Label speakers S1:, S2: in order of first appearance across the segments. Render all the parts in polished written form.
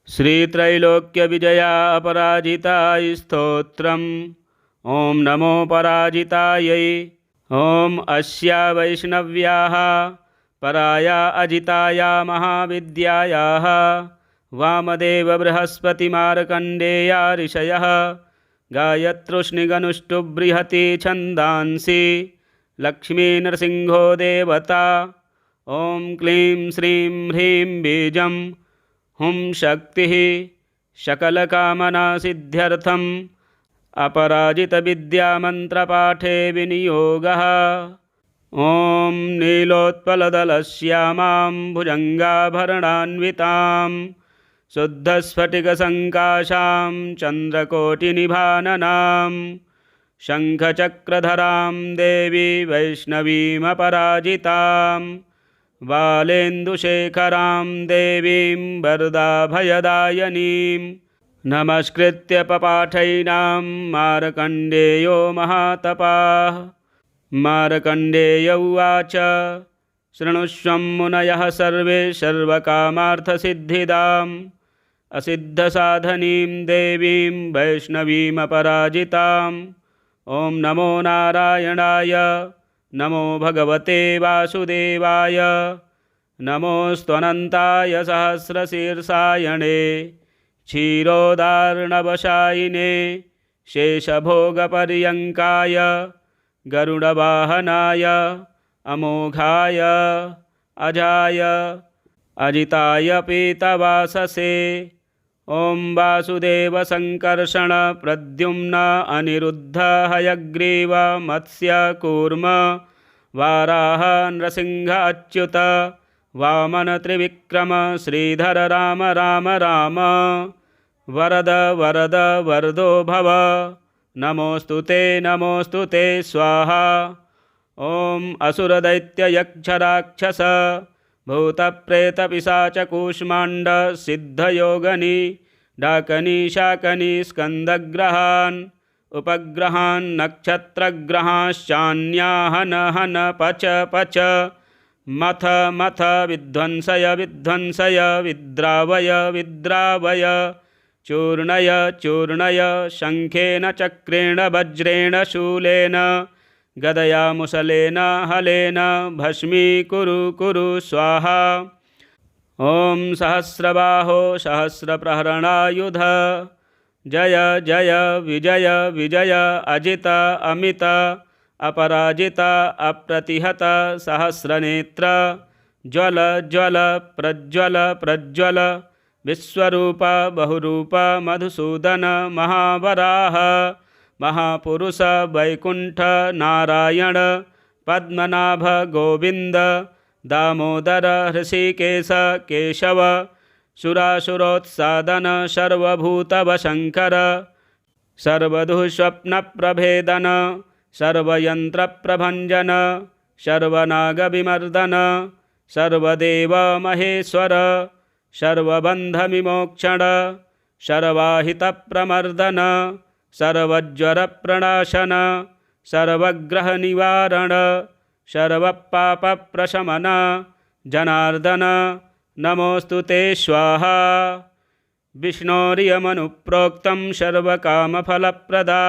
S1: श्रीत्रैलोक्यविजया अपराजिताय स्तोत्रम्। ॐ नमो पराजितायै। ॐ अस्या वैष्णव्याः पराया अजिताया महाविद्यायाः वामदेव बृहस्पतिमार्कण्डेया ऋषयः गायत्रुष्णिगनुष्टुबृहति छन्दांसि लक्ष्मी नृसिंहो देवता। ॐ क्लीं श्रीं ह्रीं बीजं हुं शक्तिः सकलकामनासिद्ध्यर्थम् अपराजितविद्यामन्त्रपाठे विनियोगः। ॐ नीलोत्पलदलश्यामां भुजङ्गाभरणान्वितां शुद्धस्फटिकसङ्काशां चन्द्रकोटिनिभाननां शङ्खचक्रधरां देवी वैष्णवीमपराजितां बालेन्दुशेखरां देवीं वरदाभयदायिनीं नमस्कृत्य पपाठैनां मार्कण्डेयो महातपाः। मार्कण्डेय उवाच शृणुष्वं मुनयः सर्वे सर्वकामार्थसिद्धिदाम् असिद्धसाधनीं देवीं वैष्णवीमपराजिताम्। ॐ नमो नारायणाय नमो भगवते वासुदेवाय नमोऽस्त्वनन्ताय सहस्रशीर्षायणे क्षीरोदार्णवशायिने शेषभोगपर्यङ्काय गरुडवाहनाय अमोघाय अजाय अजिताय पीतवाससे। ॐ वासुदेव संकर्षण प्रद्युम्न अनिरुद्ध हयग्रीव मत्स्य कूर्म वाराह नृसिंह अच्युत वामन त्रिविक्रम श्रीधर राम राम राम वरद वरद वरदो भव नमोऽस्तु ते स्वाहा। ॐ असुरदैत्ययक्षराक्षस भूतप्रेतपिशाचकूष्माण्ड सिद्धयोगनी डाकनी शाकनी स्कन्दग्रहान् उपग्रहान् नक्षत्रग्रहाश्चान्याहन हन पच पच मथ मथ विध्वंसय विध्वंसय विद्रावय विद्रावय चूर्णय चूर्णय शङ्खेन चक्रेण वज्रेण शूलेन गदया मुसलेन हलेन भस्मीकुरु कुरु स्वाहा। ॐ सहस्रबाहो सहस्रप्रहरणायुध जय जय विजय विजय अजित अमित अपराजित अप्रतिहत सहस्रनेत्र ज्वल ज्वल प्रज्वल प्रज्वल विश्वरूप बहुरूप मधुसूदन महावराह महापुरुष वैकुंठ नारायण पद्मनाभ गोविंद दामोदर हृषिकेश केशव सुरासुरोत्सादन सर्वभूतवशङ्कर सर्वदुःस्वप्नप्रभेदन सर्वयन्त्रप्रभञ्जन सर्वनागविमर्दन सर्वदेवमहेश्वर सर्वबन्धविमोक्षण सर्वाहितप्रमर्दन सर्वज्वरप्रणाशन सर्वग्रहनिवारण सर्वपापप्रशमन जनार्दन नमोऽस्तु ते स्वाहा। विष्णोरियमनुप्रोक्तं सर्वकामफलप्रदा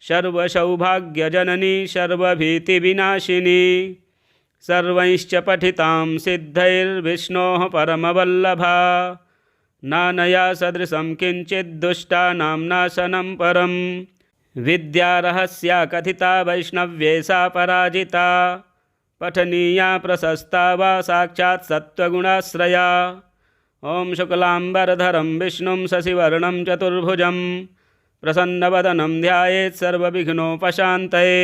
S1: सर्वसौभाग्यजननी सर्वभीतिविनाशिनी सर्वैश्च पठितां सिद्धैर्विष्णोः परमवल्लभा नानया सदृशं किञ्चिद्दुष्टानां नाशनं परं विद्यारहस्या कथिता वैष्णव्ये सा पराजिता पठनीया प्रशस्ता वा साक्षात् सत्त्वगुणाश्रया। ॐ शुक्लाम्बरधरं विष्णुं शशिवर्णं चतुर्भुजं प्रसन्नवदनं ध्यायेत् सर्वविघ्नोपशान्तये।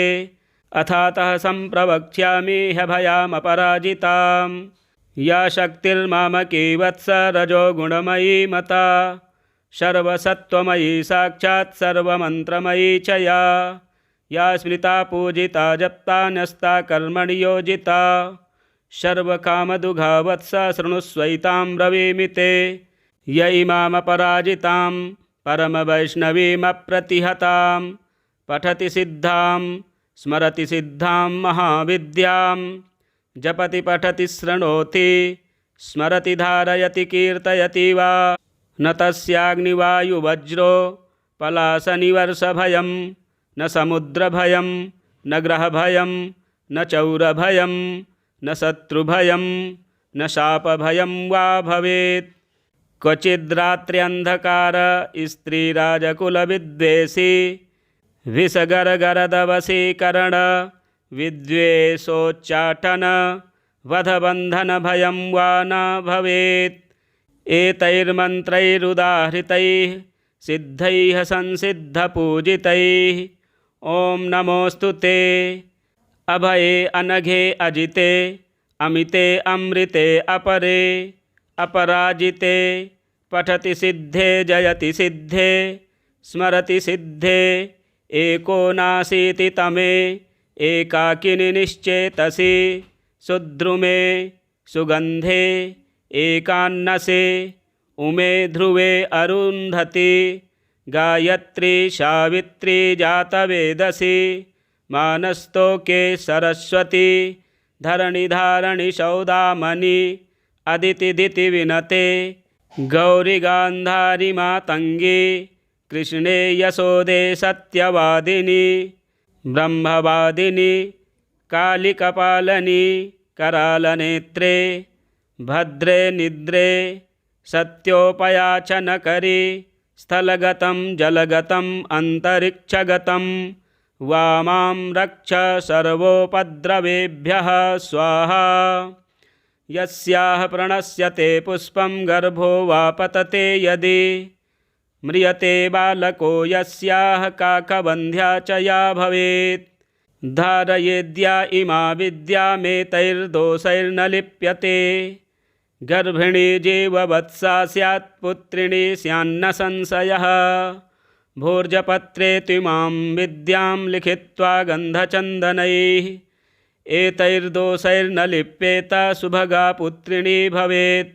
S1: अथातः सम्प्रवक्ष्यामि ह्यभयामपराजितां या शक्तिर्मामकी वत्स रजोगुणमयी मता सर्वसत्त्वमयी साक्षात् सर्वमन्त्रमयी च या स्मृता पूजिता जप्ता न्यस्ता कर्मणि योजिता सर्वकामदुघा वत्स शृणुष्वैतां ब्रवीमि ते य इमामपराजितां परमवैष्णवीमप्रतिहतां पठति सिद्धां स्मरति सिद्धां महाविद्यां जपति पठति शृणोति स्मरति धारयति कीर्तयति वा न तस्याग्निवायुवज्रो पलाशनिवर्षभयं न समुद्रभयं न ग्रहभयं न चौरभयं न शत्रुभयं न शापभयं वा भवेत्। क्वचिद्रात्र्यन्धकार स्त्रीराजकुलविद्वेषी विषगरगरदवशीकरण विद्वेषोच्चाटन वधबन्धनभयं वा न भवेत्। एतैर्मन्त्रैरुदाहृतैः सिद्धैः संसिद्धपूजितैः ॐ नमोऽस्तु ते अभये अनघे अजिते अमिते अमृते अपरे अपराजिते पठति सिद्धे जयति सिद्धे स्मरति सिद्धे एको नाशीति तमे एकाकिनि निश्चेतसि सुद्रुमे सुगन्धे एकान्नसे उमे ध्रुवे अरुन्धति गायत्री सावित्री जातवेदसी मानस्तोके सरस्वती धरणिधारणि सौदामणि अदितिदिति विनते गौरी गान्धारी मातंगी कृष्णे यशोदे सत्यवादिनी ब्रह्मवादिनी कालिकपालनी करालनेत्रे भद्रे निद्रे सत्योपयाचनकरी स्थलगतं जलगतं अन्तरिक्षगतं वामां रक्ष सर्वोपद्रवेभ्यः स्वाहा। यस्याः प्रणश्यते पुष्पं गर्भो वा पतते यदि म्रियते बालको यस्याः काकबन्ध्या च या भवेत्। धारयेद्या इमा विद्यामेतैर्दोषैर्न लिप्यते गर्भिणी जीववत्सा स्यात् पुत्रिणी स्यान्न संशयः। भोर्जपत्रे त्विमां विद्यां लिखित्वा गन्धचन्दनैः एतैर्दोषैर्न लिप्येत शुभगा पुत्रिणी भवेत्।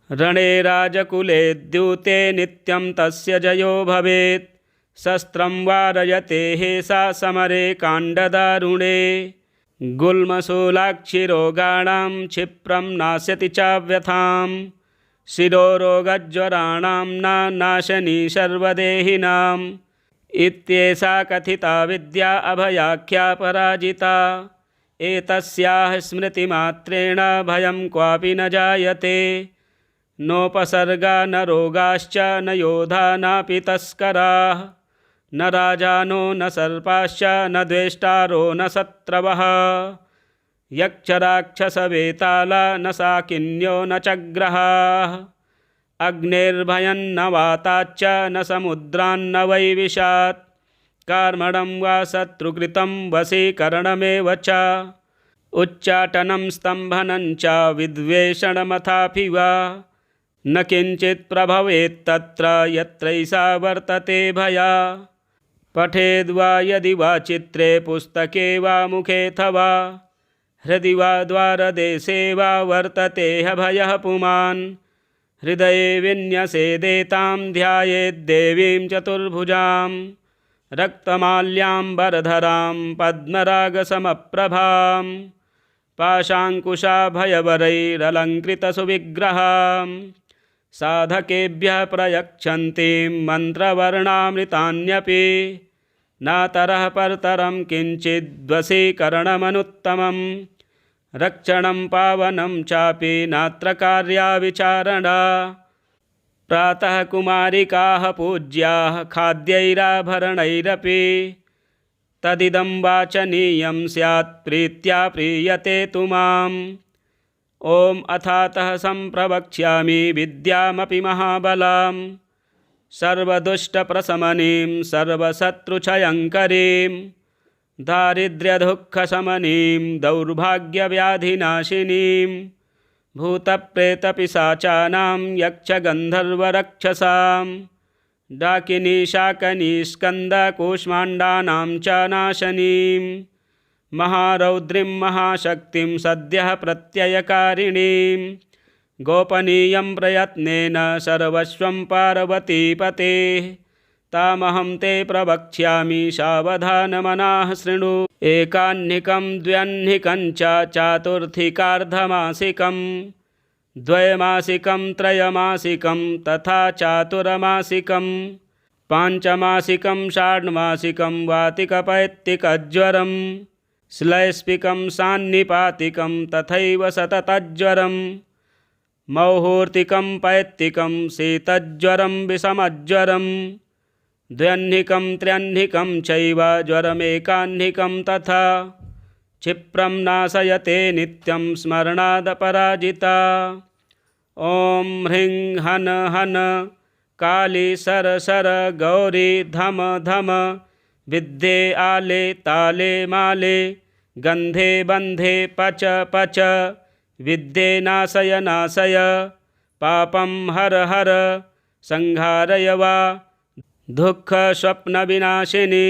S1: रणे राजकुले द्यूते नित्यं तस्य जयो भवेत्। शस्त्रं वारयते हेषा समरे काण्डदारुणे गुल्मशूलाक्षिरोगाणां क्षिप्रं नाशयति चाव्यथां शिरोरोगज्वराणां न नाशनी सर्वदेहिनाम्। इत्येषा कथिता विद्या अभयाख्या पराजिता एतस्याः स्मृतिमात्रेण भयं क्वापि न जायते। नोपसर्गा न रोगाश्च न योधा नापि तस्कराः न राजानो न सर्पाश्च न द्वेष्टारो न शत्रवः। यक्षराक्षसवेताला न साकिन्यो न चग्रहाः अग्नेर्भयं न वाताच्च न समुद्रान्न वैविशात्। कार्मणं वा शत्रुकृतं वशीकरणमेव च उच्चाटनं स्तम्भनं च विद्वेषणमथापि वा न किञ्चित् प्रभवेत्तत्र यत्रैषा वर्तते भया। पठेद्वा यदि वा चित्रे पुस्तके वा मुखेऽथवा हृदि वा द्वारदेशे वा वर्तते ह्यभयः पुमान्। हृदये विन्यसेदेतां ध्यायेद्देवीं चतुर्भुजां रक्तमाल्याम्बरधरां पद्मरागसमप्रभां पाशाङ्कुशाभयवरैरलङ्कृतसुविग्रहां साधकेभ्यः प्रयच्छन्तीं मन्त्रवर्णामृतान्यपि नातरः परतरं किञ्चिद्वशीकरणमनुत्तमं। रक्षणं पावनं चापि नात्र कार्या विचारणा। प्रातः कुमारिकाः पूज्याः खाद्यैराभरणैरपि तदिदं वाचनीयं स्यात् प्रीत्या प्रीयते तु माम्। ॐ अथातः सम्प्रवक्ष्यामि विद्यामपि महाबलां सर्वदुष्टप्रशमनीं सर्वशत्रुक्षयङ्करीं दारिद्र्यदुःखशमनीं दौर्भाग्यव्याधिनाशिनीं भूतप्रेतपिशाचानां यक्षगन्धर्वरक्षसां डाकिनी शाकनी स्कन्दकूष्माण्डानां च नाशनीं महारौद्रीं महाशक्तिं सद्यः प्रत्ययकारिणीं गोपनीयं प्रयत्नेन सर्वस्वं पार्वतीपतेः तामहं ते प्रवक्ष्यामि सावधानमनाः शृणु। एकाह्निकं द्व्यह्निकं च चातुर्थिकार्धमासिकं द्वैमासिकं त्रयमासिकं तथा चातुर्मासिकं पाञ्चमासिकं षाण्मासिकं वातिकपैत्तिकज्वरं श्लैष्पिकं सान्निपातिकं तथैव सततज्वरं मौहूर्तिकं पैत्तिकं शीतज्वरं विषमज्वरं द्व्यह्निकं त्र्यह्निकं चैव ज्वरमेकाह्निकं तथा क्षिप्रं नाशयते नित्यं स्मरणादपराजिता। ॐ ह्रीं हन हन काली सर सर गौरी धम धम विद्ये आले ताले माले गंधे बंधे पच पच विद्ये नाशय नाशय पापं हर हर संहारय वा दुःख स्वप्न विनाशिनी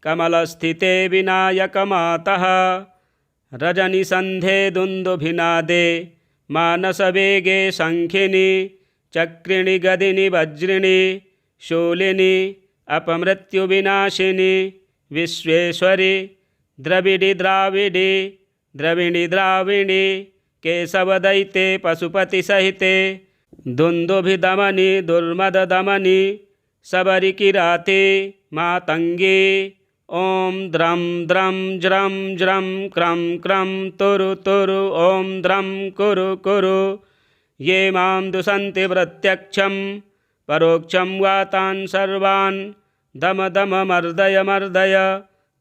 S1: कमलस्थिते विनायक मातः रजनिसन्धे दुन्दुभिनादे मानसवेगे शङ्खिनी चक्रिणि गदिनि वज्रिणि शूलिनि अपमृत्युविनाशिनि विश्वेश्वरि द्रविडि द्राविडि द्रविणि द्राविणि केशवदैते पशुपतिसहिते दुन्दुभिदमनि दुर्मददमनि सबरिकिराते मातङ्गी ॐ द्रं द्रं ज्रं ज्रं क्रं क्रं तुरु तुरु ॐ द्रं कुरु कुरु ये मां दुषन्ति प्रत्यक्षं परोक्षं वा तान् सर्वान् दम दम मर्दय मर्दय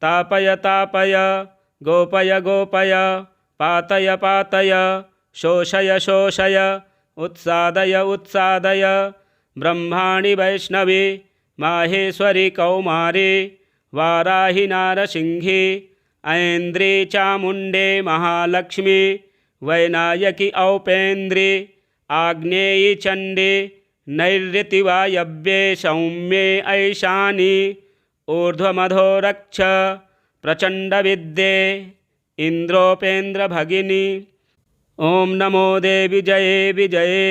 S1: तापय तापय गोपय गोपय पातय पातय शोषय शोषय उत्सादय उत्सादय ब्रह्माणि वैष्णवी माहेश्वरी कौमारी वाराहि नारसिंही ऐन्द्री चामुण्डे महालक्ष्मी वैनायकी औपेन्द्री आग्नेयी चण्डी नैऋति वायव्ये सौम्ये ऐशानी ऊर्ध्वमधोरक्ष प्रचण्डविद्ये इन्द्रोपेन्द्रभगिनी। ॐ नमो देवी जये विजये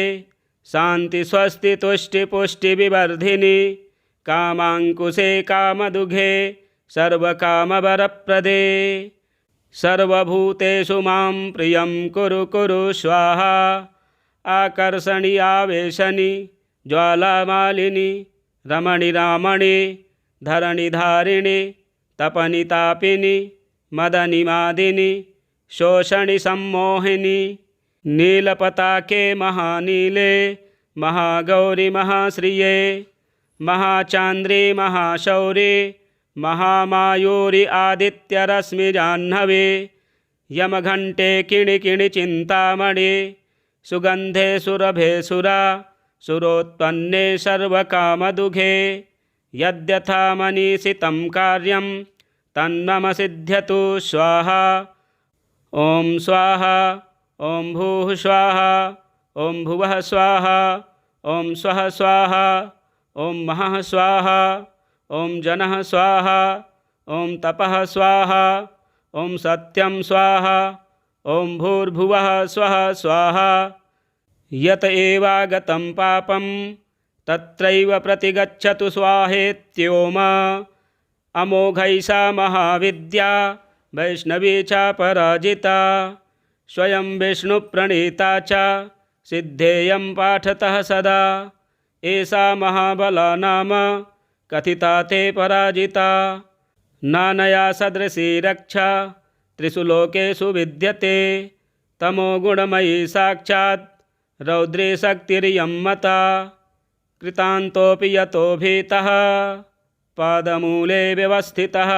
S1: शांति स्वस्ति तुष्टि पुष्टि विवर्धिनी कामांकुशे कामदुघे सर्वकामवरप्रदे सर्वभूतेषु मां प्रियं कुरु कुरु स्वाहा आकर्षणि आवेशनि ज्वालामालिनि रमणि रामणि धरणि धारिणि तपनि तापिनि मदनि मादिनि शोषणि सम्मोहिनि नीलपताके महानीले महागौरी महाश्रिये महाचान्द्री महाशौरी महामायूरी आदित्यरश्मिजाह्नवी यमघण्टे किणिकिणि चिन्तामणि सुगन्धे सुरभे सुरा सुरोत्पन्ने सर्वकामदुघे यद्यथा मनीषितं कार्यं तन्मम सिद्ध्यतु स्वाहा। ॐ स्वाहा ॐ भूः स्वाहा ॐ भुवः स्वाहा ॐ स्वः स्वाहा ॐ महः स्वाहा ॐ जनः स्वाहा ॐ तपः स्वाहा ॐ सत्यं स्वाहा ॐ भूर्भुवः स्वः स्वाहा। यत एवागतं पापं तत्रैव प्रतिगच्छतु स्वाहेत्योम अमोघैषा महाविद्या वैष्णवी च पराजिता स्वयं विष्णुप्रणीता च सिद्धेयं पाठतः सदा एषा महाबला नाम कथिता ते पराजिता नानया सदृशी रक्षा त्रिषु लोकेषु विद्यते तमोगुणमयी साक्षात् रौद्री शक्तिरियं मता कृतान्तोऽपि यतो भीतः पादमूले व्यवस्थितः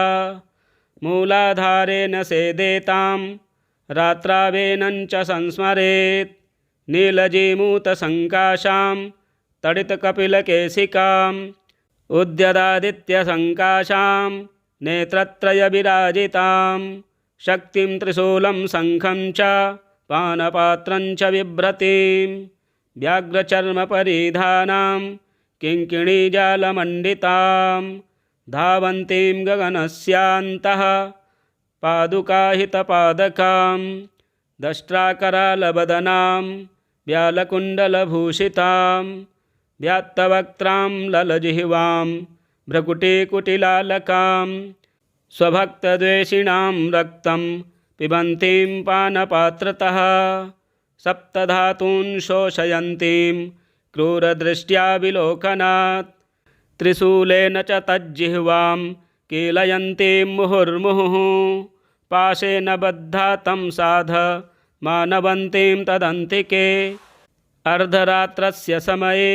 S1: मूलाधारेण सेदेतां रात्रावेनं च संस्मरेत् नीलजीमूतसङ्काशां तडितकपिलकेशिकाम् उद्यदादित्यसङ्काशां नेत्रत्रयविराजितां शक्तिं त्रिशूलं शङ्खं च पानपात्रं च बिभ्रतीं व्याघ्रचर्मपरिधानां किङ्किणीजालमण्डितां धावन्तीं गगनस्यान्तः पादुकाहितपादकां दष्ट्राकरालवदनां व्यालकुण्डलभूषितां व्यात्तवक्त्रां ललजिह्वां भ्रकुटीकुटिलालकां स्वभक्तद्वेषिणां रक्तं पिबन्तीं पानपात्रतः सप्तधातून् शोषयन्तीं क्रूरदृष्ट्या विलोकनात् त्रिशूलेन च तज्जिह्वां कीलयन्तीं मुहुर्मुहुः पाशेन बद्धा तं साध मानवन्तीं तदन्तिके अर्धरात्रस्य समये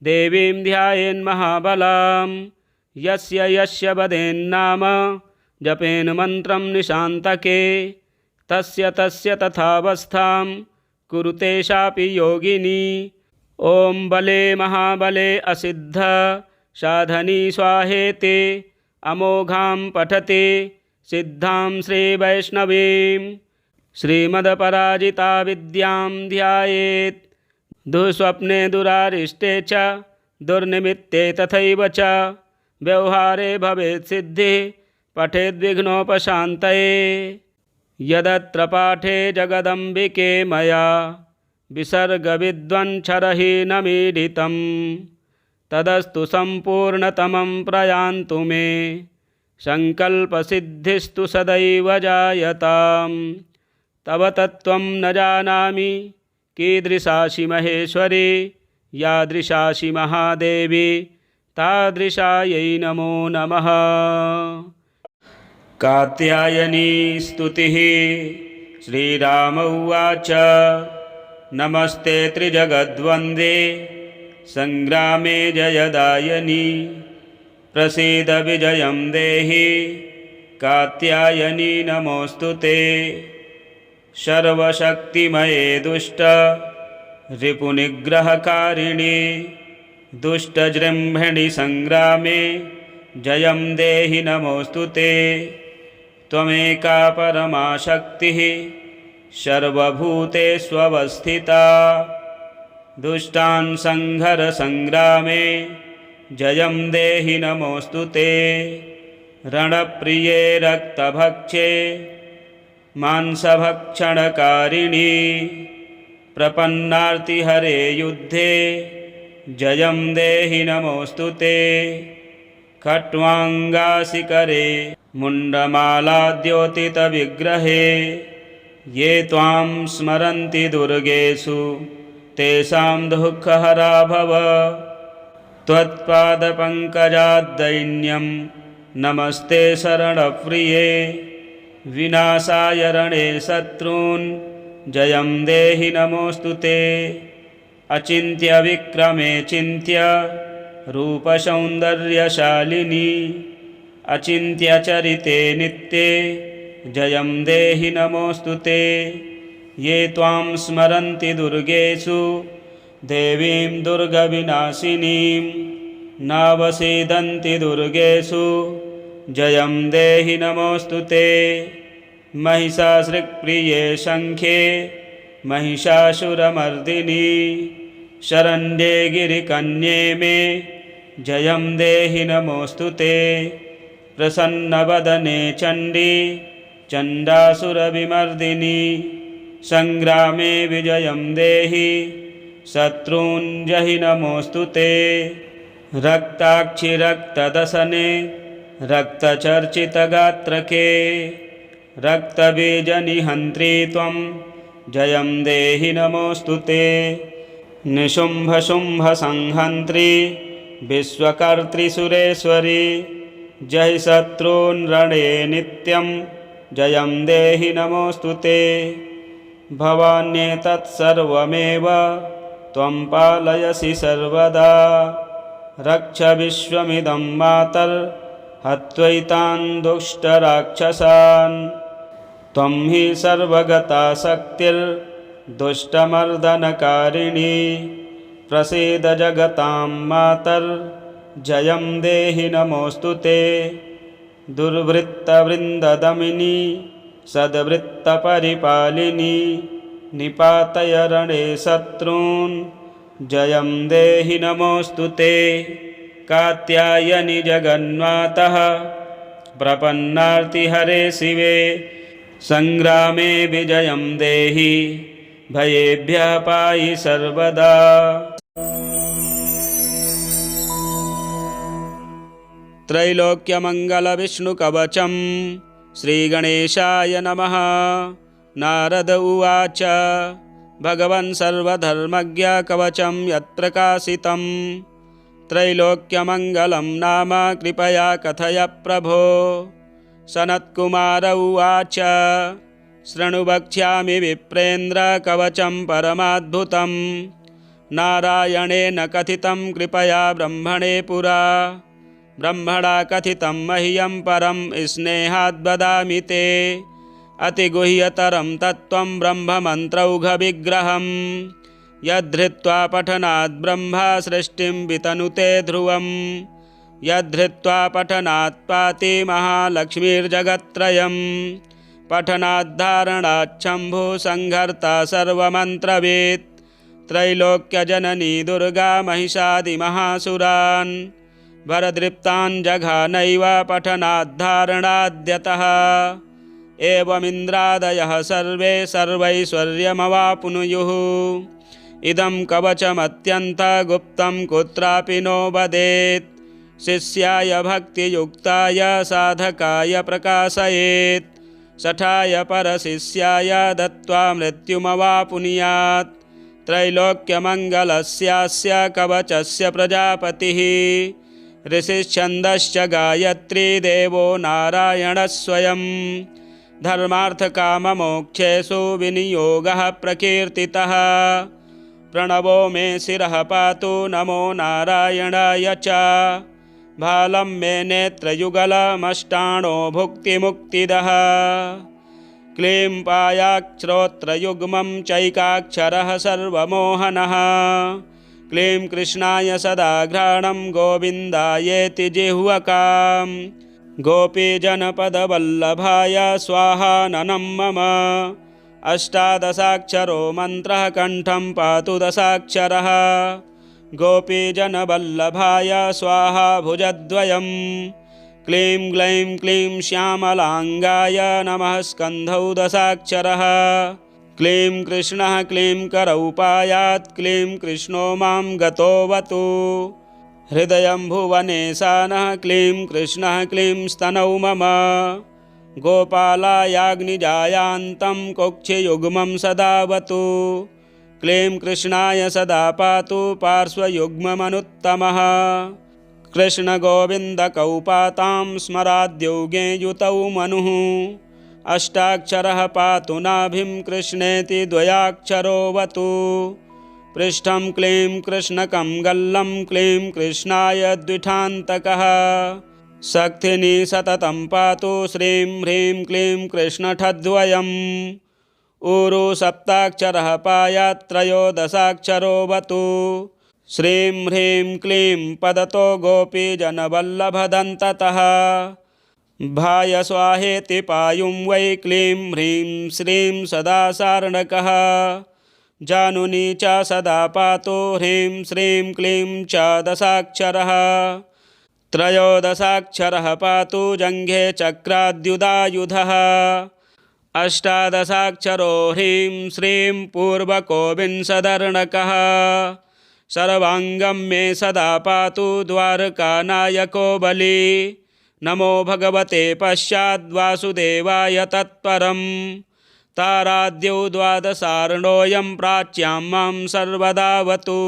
S1: देवीं ध्यायेन्महाबलां यस्य यस्य वदेन्नाम जपेन मन्त्रं निशान्तके तस्य तस्य तथावस्थां कुरुते शापि योगिनी। ॐ बले महाबले असिद्ध साधनी स्वाहेति अमोघां पठति सिद्धां श्रीवैष्णवीं श्रीमदपराजिता विद्यां ध्यायेत् दुःस्वप्ने दुरारिष्टे च दुर्निमित्ते तथैव च व्यवहारे भवेत् सिद्धिः पठेद्विघ्नोपशान्तये। यदत्र पाठे जगदम्बिके मया विसर्गविद्वञ्छरहीनमीडितं तदस्तु सम्पूर्णतमं प्रयान्तु मे सङ्कल्पसिद्धिस्तु सदैव जायताम्। तव तत्त्वं न जानामि कीदृशासि महेश्वरी यादृशासि महादेवी तादृशायै नमो नमः। कात्यायनी स्तुतिः। श्रीराम उवाच नमस्ते त्रिजगद्वन्द्वे संग्रामे जयदायनी प्रसीद विजयं देहि कात्यायनी नमोऽस्तु ते। सर्वशक्तिमये दुष्ट रिपुनिग्रहकारिणी दुष्टजृम्भिणि संग्रामे जयं देहि नमोऽस्तु ते। त्वमेका परमा शक्तिः सर्वभूतेष्वस्थिता दुष्टान् संहर संग्रामे जयं देहि नमोऽस्तु ते। रणप्रिये रक्तभक्षे मांसभक्षणकारिणी प्रपन्नार्तिहरे युद्धे जयं देहि नमोऽस्तु ते। खट्वाङ्गासिकरे मुण्डमालाद्योतितविग्रहे ये त्वां स्मरन्ति दुर्गेषु तेषां दुःखहरा भव। त्वत्पादपङ्कजाद्दैन्यं नमस्ते शरणप्रिये विनाशाय रणे शत्रून् जयं देहि नमोऽस्तु ते। अचिन्त्यविक्रमे चिन्त्य रूपसौन्दर्यशालिनी अचिन्त्यचरिते नित्ये जयं देहि नमोऽस्तु ते। ये त्वां स्मरन्ति दुर्गेषु देवीं दुर्गविनाशिनीं नावसीदन्ति दुर्गेषु जयं देहि नमोऽस्तु ते। महिषासृक्प्रिये शङ्खे महिषासुरमर्दिनी शरण्ये गिरिकन्ये मे जयं देहि नमोऽस्तु ते। प्रसन्नवदने चण्डी चण्डासुरविमर्दिनी संग्रामे विजयं देहि शत्रून् जहि नमोऽस्तु ते। रक्ताक्षि रक्तदशने रक्तचर्चितगात्रके रक्तबीजनिहन्त्री त्वं जयं देहि नमोऽस्तु ते। निशुम्भशुम्भसंहन्त्री विश्वकर्त्री जहि शत्रून् रणे नित्यं जयं देहि नमोऽस्तु ते। भवान्येतत्सर्वमेव त्वं पालयसि सर्वदा रक्ष विश्वमिदं मातर्हत्वैतान् दुष्टराक्षसान्। त्वं हि सर्वगता शक्तिर्दुष्टमर्दनकारिणी प्रसीद जगतां मातर्जयं देहि नमोऽस्तु ते। दुर्वृत्तवृन्ददमिनी सद्वृत्तपरिपालिनी निपातय रणे शत्रून् जयं देहि नमोऽस्तु ते। कात्यायनि जगन्मातः प्रपन्नार्तिहरे शिवे संग्रामे विजयं देहि भयेभ्यः पाहि सर्वदा। त्रैलोक्यमङ्गलविष्णुकवचं श्रीगणेशाय नमः। नारद उवाच भगवन् सर्वधर्मज्ञ कवचं यत्प्रकाशितं त्रैलोक्यमङ्गलं नाम कृपया कथय प्रभो। सनत्कुमार उवाच शृणु वक्ष्यामि विप्रेन्द्र कवचं परमाद्भुतं नारायणेन कथितं कृपया ब्रह्मणे पुरा। ब्रह्मणा कथितं मह्यं परं स्नेहाद् वदामि ते अतिगुह्यतरं तत्त्वं ब्रह्ममन्त्रौघविग्रहं यद्धृत्वा पठनात् ब्रह्मा सृष्टिं वितनुते ध्रुवं यद्धृत्वा पठनात् पाति महालक्ष्मीर्जगत्त्रयं पठनाद्धारणाच्छम्भु संहर्ता सर्वमन्त्रवित् त्रैलोक्यजननी दुर्गा महिषादिमहासुरान् भरदृप्तान् जघानैव पठनाद्धारणाद्यतः एवमिन्द्रादयः सर्वे सर्वैश्वर्यमवाप्नुयुः इदं कवचमत्यन्तगुप्तं कुत्रापि नो वदेत् शिष्याय भक्तियुक्ताय साधकाय प्रकाशयेत् शठाय परशिष्याय दत्त्वा मृत्युमवाप्नुयात् त्रैलोक्यमङ्गलस्यास्य कवचस्य प्रजापतिः ऋषिश्छन्दश्च गायत्री देवो नारायणः स्वयं धर्मार्थकाममोक्षेषु विनियोगः प्रकीर्तितः प्रणवो मे शिरः पातु नमो नारायणाय च भालं मे नेत्रयुगलमष्टाणो भुक्तिमुक्तिदः क्लीं पायाक्षरोत्रयुग्मं चैकाक्षरः सर्वमोहनः क्लीं कृष्णाय सदा घ्राणं गोविन्दायेति जिह्वकाम् गोपीजनपदवल्लभाय स्वाहाननं मम अष्टादशाक्षरो मन्त्रः कण्ठं पातु दशाक्षरः गोपीजनवल्लभाय स्वाहा भुजद्वयं क्लीं ग्लैं क्लीं श्यामलाङ्गाय नमः स्कन्धौ दशाक्षरः क्लीं कृष्णः क्लीं करौ पायात् क्लीं कृष्णो मां गतोऽवतु हृदयं भुवनेशानः क्लीं कृष्णः क्लीं स्तनौ मम गोपालायाग्निजायान्तं कुक्षियुग्मं सदावतु क्लीं कृष्णाय सदा पातु पार्श्वयुग्ममनुत्तमः कृष्णगोविन्दकौ पातां स्मराद्योगे युतौ मनुः अष्टाक्षरः पातु नाभिं कृष्णेति द्वयाक्षरोऽवतु पृष्ठं क्लीं कृष्णकं गल्लं क्लीं कृष्णाय द्विठान्तकः शक्तिनी सततं पातु श्रीं ह्रीं क्लीं कृष्णठद्वयम् ऊरु सप्ताक्षरः पायात् त्रयोदशाक्षरोऽवतु श्रीं ह्रीं क्लीं पदतो गोपीजनवल्लभदन्ततः भाय स्वाहेति पायुं वै क्लीं ह्रीं श्रीं सदा सार्णकः जानुनी च सदा पातु ह्रीं श्रीं क्लीं च दशाक्षरः त्रयोदशाक्षरः पातु जङ्घे चक्राद्युदायुधः अष्टादशाक्षरो ह्रीं श्रीं पूर्वकोविंशदर्णकः सर्वाङ्गं मे सदा पातु द्वारकानायको बली नमो भगवते पश्चाद्वासुदेवाय तत्परं ताराद्यौ द्वादशार्णोऽयं प्राच्यां मां सर्वदावतु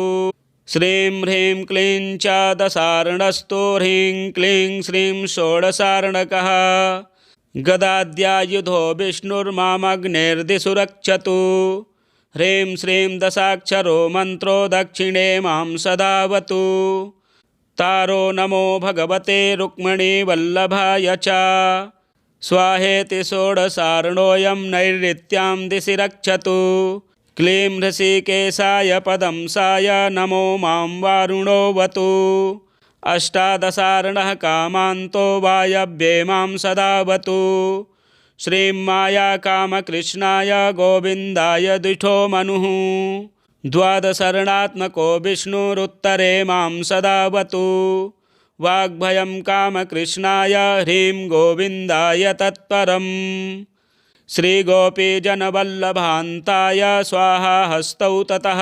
S1: श्रीं ह्रीं क्लीं च दशार्णस्तु ह्रीं क्लीं श्रीं षोडशार्णकः गदाद्यायुधो विष्णुर्मामग्नेर्दिशु रक्षतु ह्रीं श्रीं दशाक्षरो मन्त्रो दक्षिणे मां सदावतु तारो नमो भगवते रुक्मिणीवल्लभाय च स्वाहेति षोडशार्णोऽयं नैऋत्यां दिशि रक्षतु क्लीं ऋषिकेशाय पदंसाय नमो मां वारुणोऽवतु अष्टादशार्णः कामान्तो वायव्ये मां सदावतु श्रीं मायाकामकृष्णाय गोविन्दाय द्विठो मनुः द्वादशर्णात्मको विष्णुरुत्तरे मां सदावतु वाग्भयं कामकृष्णाय ह्रीं गोविन्दाय तत्परं श्रीगोपीजनवल्लभान्ताय स्वाहा हस्तौ ततः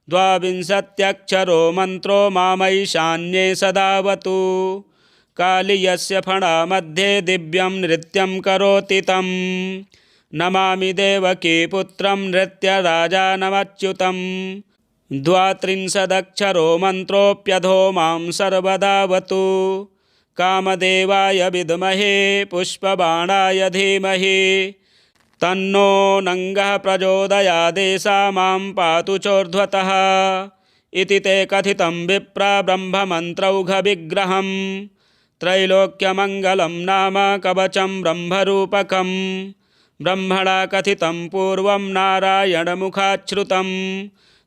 S1: द्वाविंशत्यक्षरो मन्त्रो मामैशान्ये सदावतु कालीयस्य फणा मध्ये दिव्यं नृत्यं करोति तं नमामि देवकी पुत्रं नृत्यराजानमच्युतं द्वात्रिंशदक्षरो मन्त्रोऽप्यधो मां सर्वदावतु कामदेवाय विद्महे पुष्पबाणाय धीमहि तन्नो नङ्गः प्रचोदयादेषा मां पातु चोर्ध्वतः इति ते कथितं विप्रा ब्रह्ममन्त्रौघविग्रहं त्रैलोक्यमङ्गलं नाम कवचं ब्रह्मरूपकं ब्रह्मणा कथितं पूर्वं नारायणमुखाच्छ्रुतं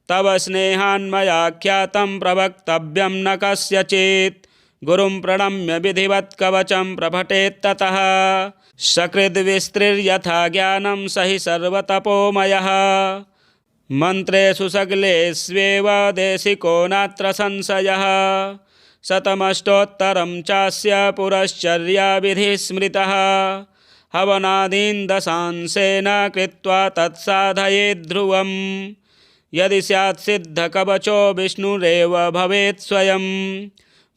S1: तव स्नेहान्मयाख्यातं प्रवक्तव्यं न कस्यचित् गुरुं प्रणम्य विधिवत् कवचं प्रपठेत्ततः सकृद्विस्तृर्यथा ज्ञानं स हि सर्वतपोमयः मन्त्रेषु सगलेष्वेव देशिको नात्र संशयः शतमष्टोत्तरं चास्य पुरश्चर्याविधिः स्मृतः हवनादीन् दशांशेन कृत्वा तत्साधयेत् ध्रुवं यदि स्यात् सिद्धकवचो विष्णुरेव भवेत् स्वयं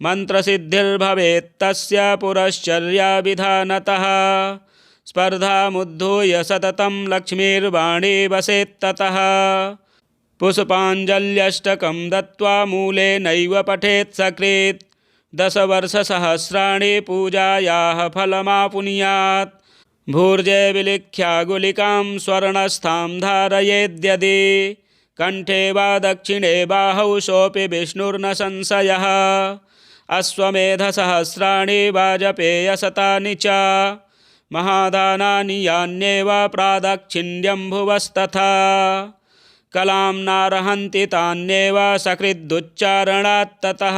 S1: मन्त्रसिद्धिर्भवेत् तस्य पुरश्चर्याविधानतः स्पर्धामुद्धूय सततं लक्ष्मीर्वाणी वसेत्ततः पुष्पाञ्जल्यष्टकं दत्त्वा मूलेनैव पठेत् सकृत् दशवर्षसहस्राणि पूजायाः फलमापुनुयात् भूर्जे विलिख्या गुलिकां स्वर्णस्थां धारयेद्यदि कण्ठे वा दक्षिणे बाहौ सोऽपि विष्णुर्न संशयः अश्वमेधसहस्राणि वाजपेयशतानि च महादानानि यान्येव प्रादाक्षिण्यं भुवस्तथा कलां नार्हन्ति तान्येव सकृदुच्चारणात्ततः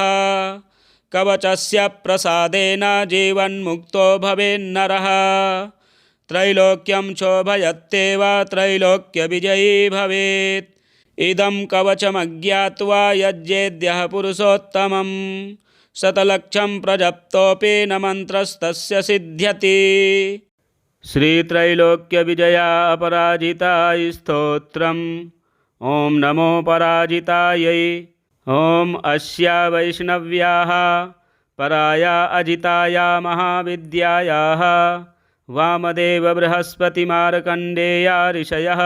S1: कवचस्य प्रसादेन जीवन्मुक्तो भवेन्नरः त्रैलोक्यं चोभयत्येव त्रैलोक्यविजयी भवेत् इदं कवचमज्ञात्वा यज्ञेद्यः पुरुषोत्तमं शतलक्षं प्रजप्तोऽपि न मन्त्रस्तस्य सिद्ध्यति। श्रीत्रैलोक्यविजया अपराजिताय स्तोत्रम्। ॐ नमो पराजितायै। ॐ अस्या वैष्णव्याः पराया अजिताया महाविद्यायाः वामदेव बृहस्पतिमार्कण्डेया ऋषयः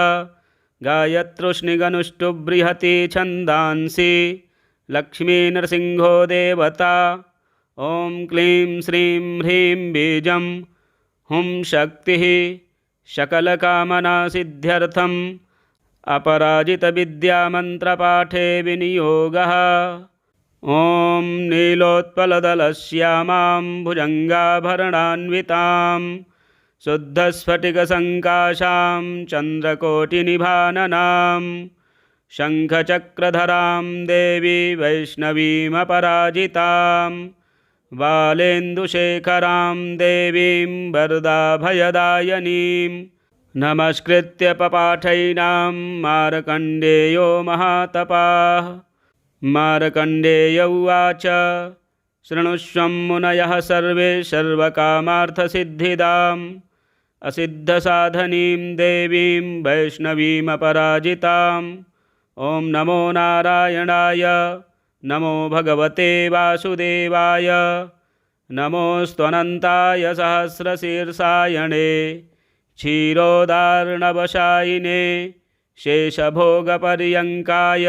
S1: गायत्रुष्णिगनुष्टुबृहति छन्दांसि लक्ष्मी नृसिंहो देवता। ॐ क्लीं श्रीं ह्रीं बीजं हुं शक्तिः सकलकामनासिद्ध्यर्थम् अपराजितविद्यामन्त्रपाठे विनियोगः। ॐ नीलोत्पलदलश्यामां भुजङ्गाभरणान्वितां शुद्धस्फटिकसङ्काशां चन्द्रकोटिनिभाननां शङ्खचक्रधरां देवी वैष्णवीमपराजितां बालेन्दुशेखरां देवीं वरदाभयदायनीं नमस्कृत्य पपाठैनां मार्कण्डेयो महातपाः। मार्कण्डेय उवाच शृणुष्वं मुनयः सर्वे सर्वकामार्थसिद्धिदाम् असिद्धसाधनीं देवीं वैष्णवीमपराजिताम्। ॐ नमो नारायणाय नमो भगवते वासुदेवाय नमोऽस्त्वनन्ताय सहस्रशीर्षायणे क्षीरोदार्णवशायिने शेषभोगपर्यङ्काय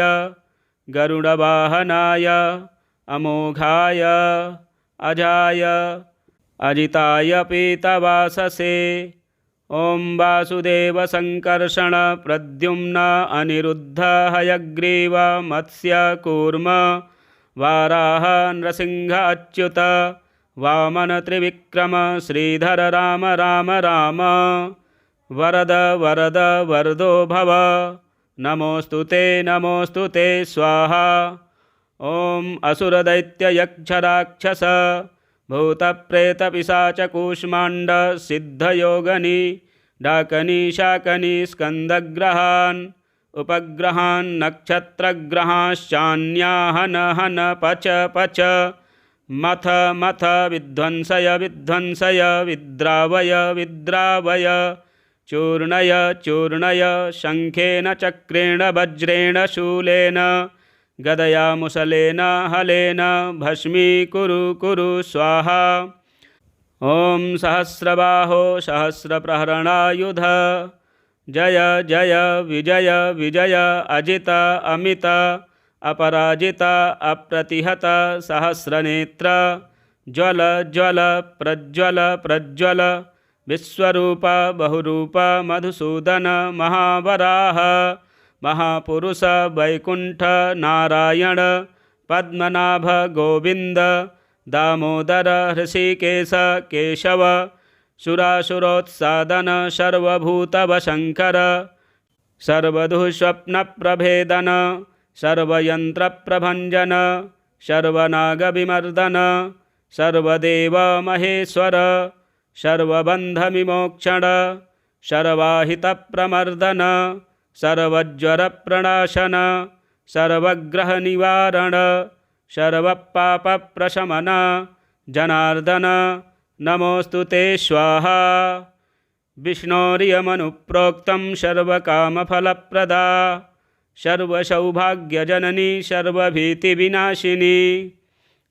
S1: गरुडवाहनाय अमोघाय अजाय अजिताय पीतवाससे। ॐ वासुदेव संकर्षण प्रद्युम्न अनिरुद्ध हयग्रीव मत्स्य कूर्म वाराह नृसिंह अच्युत वामन त्रिविक्रम श्रीधर राम राम राम वरद वरद वरदो भव। नमोऽस्तु ते स्वाहा। ॐ असुरदैत्ययक्षराक्षस भूतप्रेतपिशाचकूष्माण्ड सिद्धयोगनी डाकनी शाकनी स्कन्दग्रहान् उपग्रहान् नक्षत्रग्रहाश्चान्याः हन पच पच मथ मथ विध्वंसय विध्वंसय विद्रावय विद्रावय चूर्णय चूर्णय शङ्खेन चक्रेण वज्रेण शूलेन गदया मुसलेन हलेन भस्मीकुरु कुरु स्वाहा। ॐ सहस्रबाहो सहस्रप्रहरणायुध जय जय विजय विजय अजित अमित अपराजित अप्रतिहत सहस्रनेत्र ज्वल ज्वल प्रज्वल प्रज्वल विश्वरूप बहुरूप मधुसूदन महावराह महापुरुष वैकुंठ नारायण पद्मनाभ गोविंद दामोदर ऋषिकेश केशव सुरासुरोत्सादन सर्वभूतवशंकर सर्वदुःस्वप्नप्रभेदन सर्वयंत्रप्रभंजन सर्वनागविमर्दन सर्वदेव महेश्वर सर्वबन्धविमोक्षण सर्वाहितप्रमर्दन सर्वज्वरप्रणाशन सर्वग्रहनिवारण सर्वपापप्रशमन जनार्दन नमोऽस्तु ते स्वाहा। विष्णोरियमनुप्रोक्तं सर्वकामफलप्रदा सर्वसौभाग्यजननी सर्वभीतिविनाशिनी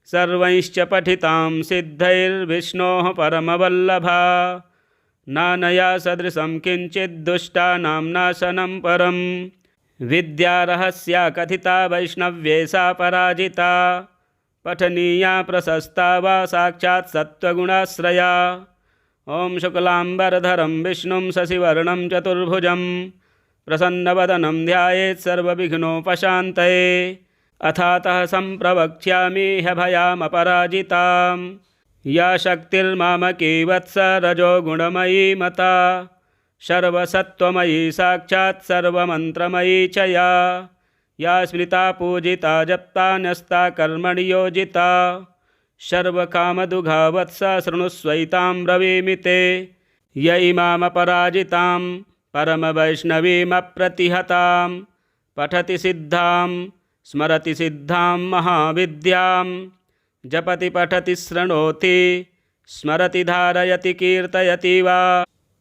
S1: सर्वैश्च पठितां सिद्धैर्विष्णोः परमवल्लभा नानया सदृशं किञ्चिद्दुष्टानां नाशनं परं विद्यारहस्या कथिता वैष्णव्ये सा पराजिता पठनीया प्रशस्ता वा साक्षात् सत्त्वगुणाश्रया। ॐ शुक्लाम्बरधरं विष्णुं शशिवर्णं चतुर्भुजं प्रसन्नवदनं ध्यायेत् सर्वविघ्नोपशान्तये। अथातः सम्प्रवक्ष्यामि ह्यभयामपराजितां या शक्तिर्मामकी वत्स रजोगुणमयी मता सर्वसत्त्वमयी साक्षात् सर्वमन्त्रमयी च या स्मृता पूजिता जप्ता न्यस्ता कर्मणि योजिता सर्वकामदुघा वत्स शृणुष्वैतां ब्रवीमि ते य इमामपराजितां परमवैष्णवीमप्रतिहतां पठति सिद्धां स्मरति सिद्धां महाविद्यां जपति पठति शृणोति स्मरति धारयति कीर्तयति वा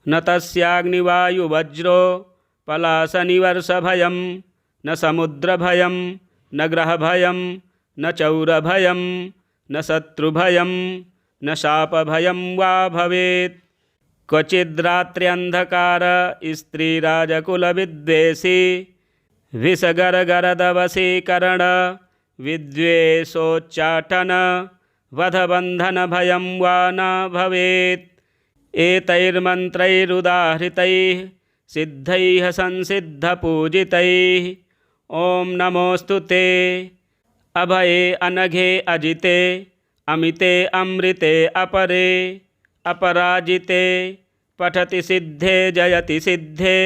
S1: न तस्याग्निवायुवज्रो पलाशनिवर्षभयं न समुद्रभयं न ग्रहभयं न चौरभयं न शत्रुभयं न शापभयं वा भवेत्। क्वचिद्रात्र्यन्धकार स्त्रीराजकुलविद्वेषी विषगरगरदवशीकरण विद्वेषोच्चाटन वधबन्धनभयं वा न भवेत्। एतैर्मन्त्रैरुदाहृतैः सिद्धैः संसिद्धपूजितैः ॐ नमोऽस्तु ते अभये अनघे अजिते अमिते अमृते अपरे अपराजिते पठति सिद्धे जयति सिद्धे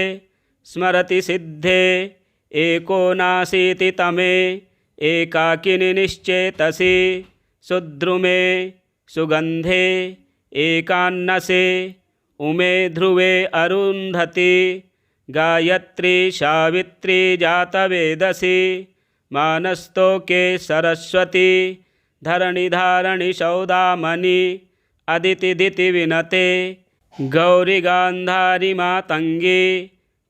S1: स्मरति सिद्धे एको नाशीति तमे एकाकिनि निश्चेतसि सुद्रुमे सुगन्धे एकान्नसे उमे ध्रुवे अरुन्धति गायत्री सावित्री जातवेदसी मानस्तोके सरस्वती धरणिधारणि सौदामणि अदिति विनते गौरी गान्धारी मातंगी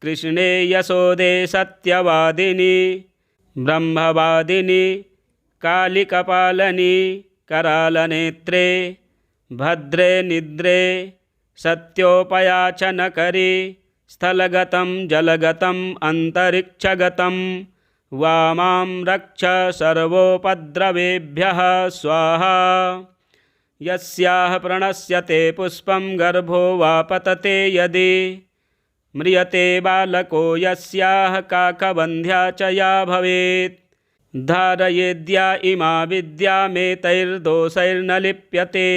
S1: कृष्णे यशोदे सत्यवादिनी ब्रह्मवादिनी कालिकपालनी करालनेत्रे भद्रे निद्रे सत्योपयाचनकरी स्थलगतं जलगतं अन्तरिक्षगतं वामां रक्ष सर्वोपद्रवेभ्यः स्वाहा। यस्याः प्रणश्यते पुष्पं गर्भो वा पतते यदि म्रियते बालको यस्याः काकबन्ध्या च या भवेत् धारयेद्या इमा विद्यामेतैर्दोषैर्न लिप्यते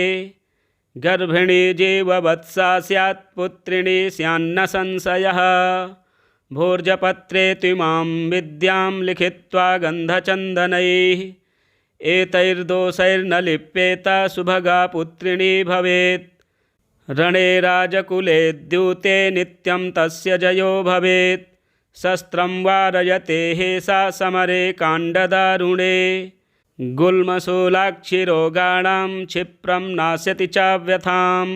S1: गर्भिणी जीववत्सा स्यात् पुत्रिणी स्यान्न संशयः भोर्जपत्रे त्विमां विद्यां लिखित्वा गन्धचन्दनैः एतैर्दोषैर्न लिप्येत सुभगा पुत्रिणी भवेत् रणे राजकुले द्यूते नित्यं तस्य जयो भवेत् शस्त्रं वारयते हेसा समरे काण्डदारुणे गुल्मशूलाक्षिरोगाणां क्षिप्रं नाशयति चाव्यथां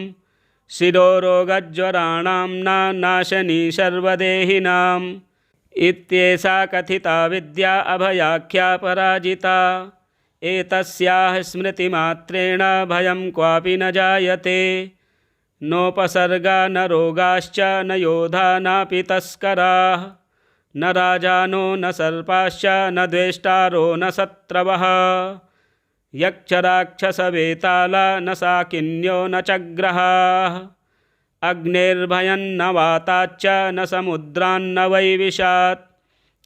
S1: शिरोरोगज्वराणां नाशनी सर्वदेहिनाम् इत्येषा कथिता विद्या अभयाख्या पराजिता एतस्याः स्मृतिमात्रेण भयं क्वापि न जायते नोपसर्गा न रोगाश्च न योधा नापि तस्कराः न राजानो न सर्पाश्च न द्वेष्टारो न शत्रवः यक्षराक्षसवेताला न साकिन्यो न चग्रहाः अग्निर्भयं न वाताच्च न समुद्रान्न वैविशात्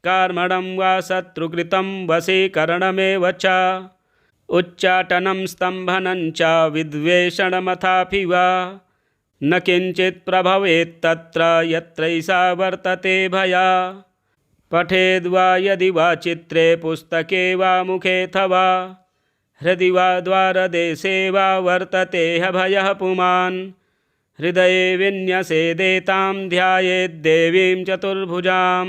S1: कार्मणं वा शत्रुकृतं वशीकरणमेव च उच्चाटनं स्तम्भनं च विद्वेषणमथापि वा न किञ्चित् प्रभवेत्तत्र यत्रैषा वर्तते भया पठेद्वा यदि वा चित्रे पुस्तके वा मुखेऽथवा हृदि वा द्वारदेशे वा वर्तते ह्यभयः पुमान् हृदये विन्यसेदेतां ध्यायेद्देवीं चतुर्भुजां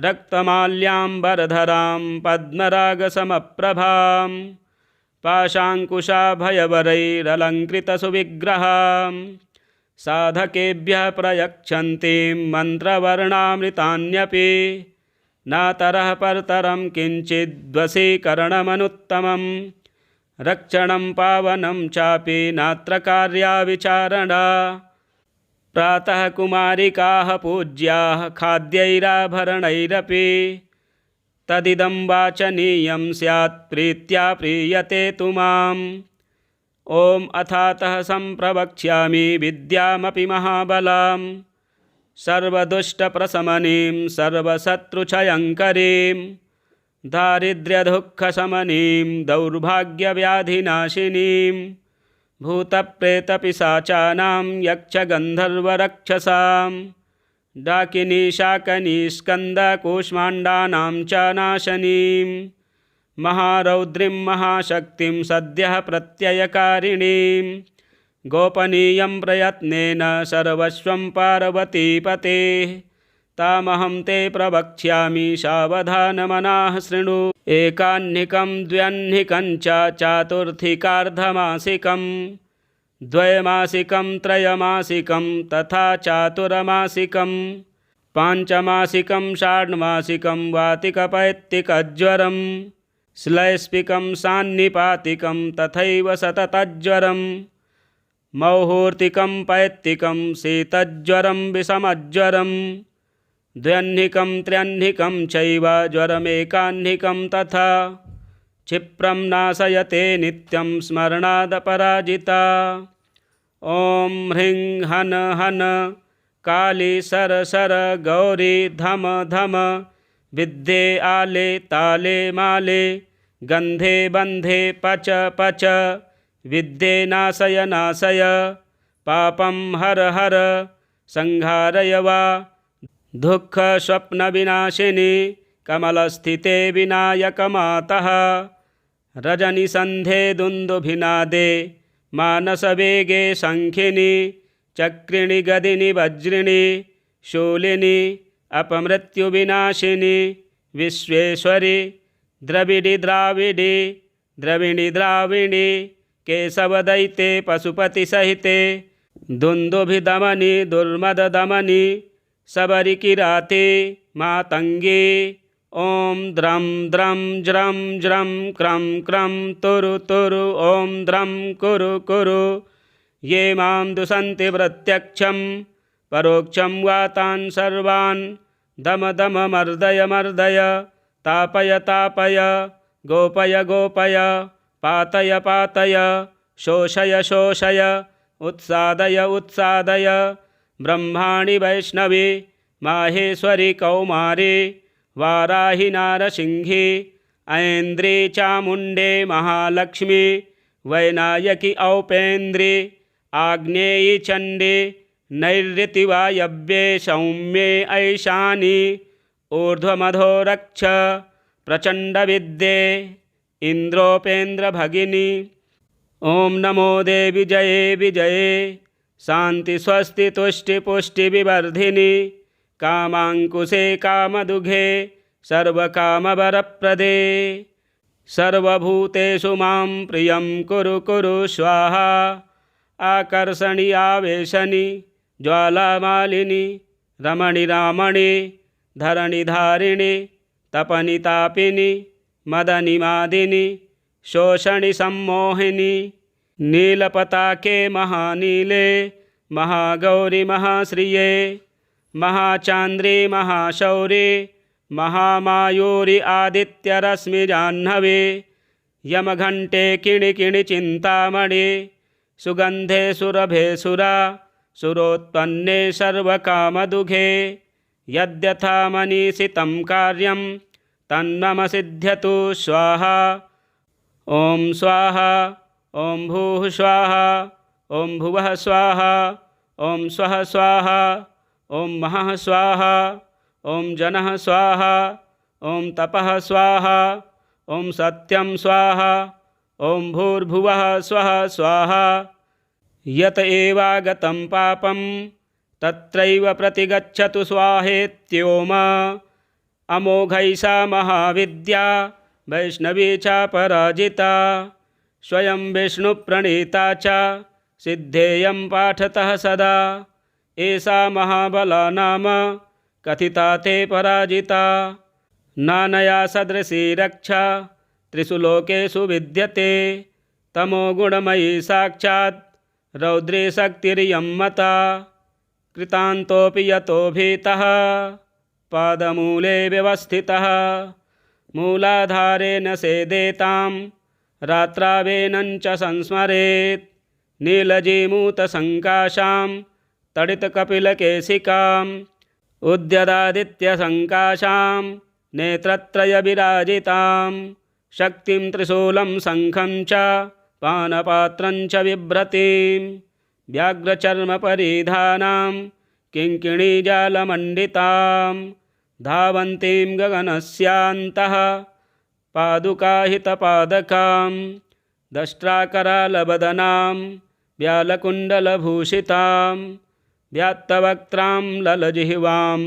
S1: रक्तमाल्याम्बरधरां पद्मरागसमप्रभां पाशाङ्कुशाभयवरैरलङ्कृतसुविग्रहां साधकेभ्यः प्रयच्छन्तीं मन्त्रवर्णामृतान्यपि नातरः परतरं किञ्चिद्वशीकरणमनुत्तमम् रक्षणं पावनं चापि नात्र कार्या विचारणा प्रातः कुमारिकाः पूज्याः खाद्यैराभरणैरपि तदिदं वाचनीयं स्यात् प्रीत्या प्रीयते तु माम् ॐ अथातः सम्प्रवक्ष्यामि विद्यामपि महाबलां सर्वदुष्टप्रशमनीं सर्वशत्रुक्षयङ्करीं दारिद्र्यदुःखशमनीं दौर्भाग्यव्याधिनाशिनीं भूतप्रेतपिशाचानां यक्षगन्धर्वरक्षसां डाकिनी शाकनी स्कन्दकूष्माण्डानां च नाशनीं महारौद्रीं महाशक्तिं सद्यः प्रत्ययकारिणीं गोपनीयं प्रयत्नेन सर्वस्वं पार्वतीपतेः तामहं ते प्रवक्ष्यामि सावधानमनाः शृणु एकाह्निकं द्व्यह्निकं च चातुर्थिकार्धमासिकं द्वैमासिकं त्रयमासिकं तथा चातुर्मासिकं पाञ्चमासिकं षाण्मासिकं वातिकपैत्तिकज्वरं श्लैष्पिकं सान्निपातिकं तथैव सततज्वरं मौहूर्तिकं पैत्तिकं शीतज्वरं विषमज्वरं द्व्यह्निकं त्र्यह्निकं चैव ज्वरमेकाह्निकं तथा क्षिप्रं नाशयते नित्यं स्मरणादपराजिता ॐ ह्रीं हन हन काली सर सर गौरी धम धम विद्ये आले ताले माले गन्धे बन्धे पच पच विद्ये नाशय नाशय पापं हर हर संहारय वा दुःखस्वप्नविनाशिनी कमलस्थिते विनायकमातः रजनिसन्धे दुन्दुभिनादे मानसवेगे शङ्खिनी चक्रिणि गदिनि वज्रिणि शूलिनि अपमृत्युविनाशिनी विश्वेश्वरी द्रविडि द्राविडी द्रविणी द्राविणी केशवदयिते पशुपतिसहिते दुन्दुभिदमनि दुर्मददमनि सबरिकिराते मातङ्गी ॐ द्रं द्रं ज्रं ज्रं क्रं क्रं तुरु तुरु ॐ द्रं कुरु कुरु ये मां दुषन्ति प्रत्यक्षं परोक्षं वा तान् सर्वान् दम दम मर्दय मर्दय तापय तापय गोपय गोपय पातय पातय शोषय शोषय उत्सादय उत्सादय ब्रह्माणि वैष्णवी माहेश्वरी कौमारी वाराहि नारसिंही ऐन्द्री चामुण्डे महालक्ष्मी वैनायकी औपेन्द्री आग्नेयी चण्डी नैऋति वायव्ये सौम्ये ऐशानी ऊर्ध्वमधोरक्ष प्रचण्डविद्ये इन्द्रोपेन्द्रभगिनी ॐ नमो देवि जये विजये शान्ति स्वस्ति तुष्टि पुष्टि विवर्धिनी कामाङ्कुशे कामदुघे सर्वकामवरप्रदे सर्वभूतेषु मां प्रियं कुरु कुरु स्वाहा आकर्षणि आवेशनि ज्वालामालिनि रमणि रामणि धरणि धारिणि तपनि तापिनि मदनि मादिनि शोषणि सम्मोहिनि नीलपताके महानीले महागौरि महाश्रिये महाचान्द्री महाशौरि महामायूरि आदित्यरश्मिजाह्नवी यमघण्टे किणिकिणिचिन्तामणि सुगन्धे सुरभे सुरा सुरोत्पन्ने सर्वकामदुघे यद्यथा मनीषितं कार्यं तन्मम सिद्ध्यतु स्वाहा। ॐ स्वाहा ॐ भूः स्वाहा ॐ भुवः स्वाहा ॐ स्वः स्वाहा ॐ महः स्वाहा ॐ जनः स्वाहा ॐ तपः स्वाहा ॐ सत्यं स्वाहा ॐ भूर्भुवः स्वः स्वाहा। यत एवागतं पापं तत्रैव प्रतिगच्छतु स्वाहेत्योम। अमोघैषा महाविद्या वैष्णवी च पराजिता स्वयं विष्णुप्रणीता च सिद्धेयं पाठतः सदा। एषा महाबला नाम कथिता ते पराजिता नानया सदृशी रक्षा त्रिषु लोकेषु विद्यते। तमोगुणमयी साक्षात् रौद्री शक्तिरियं मता कृतान्तोऽपि यतो भीतः पादमूले व्यवस्थितः मूलाधारेण सेदेतां रात्रावेनं च संस्मरेत् नीलजीमूतसङ्काशां तडितकपिलकेशिकाम् उद्यदादित्यसङ्काशां नेत्रत्रयविराजितां शक्तिं त्रिशूलं शङ्खं च पानपात्रं च बिभ्रतीं व्याघ्रचर्मपरिधानां किङ्किणीजालमण्डितां धावन्तीं गगनस्यान्तः पादुकाहितपादकां दष्ट्राकरालबदनां व्यालकुण्डलभूषितां व्यात्तवक्त्रां ललजिह्वां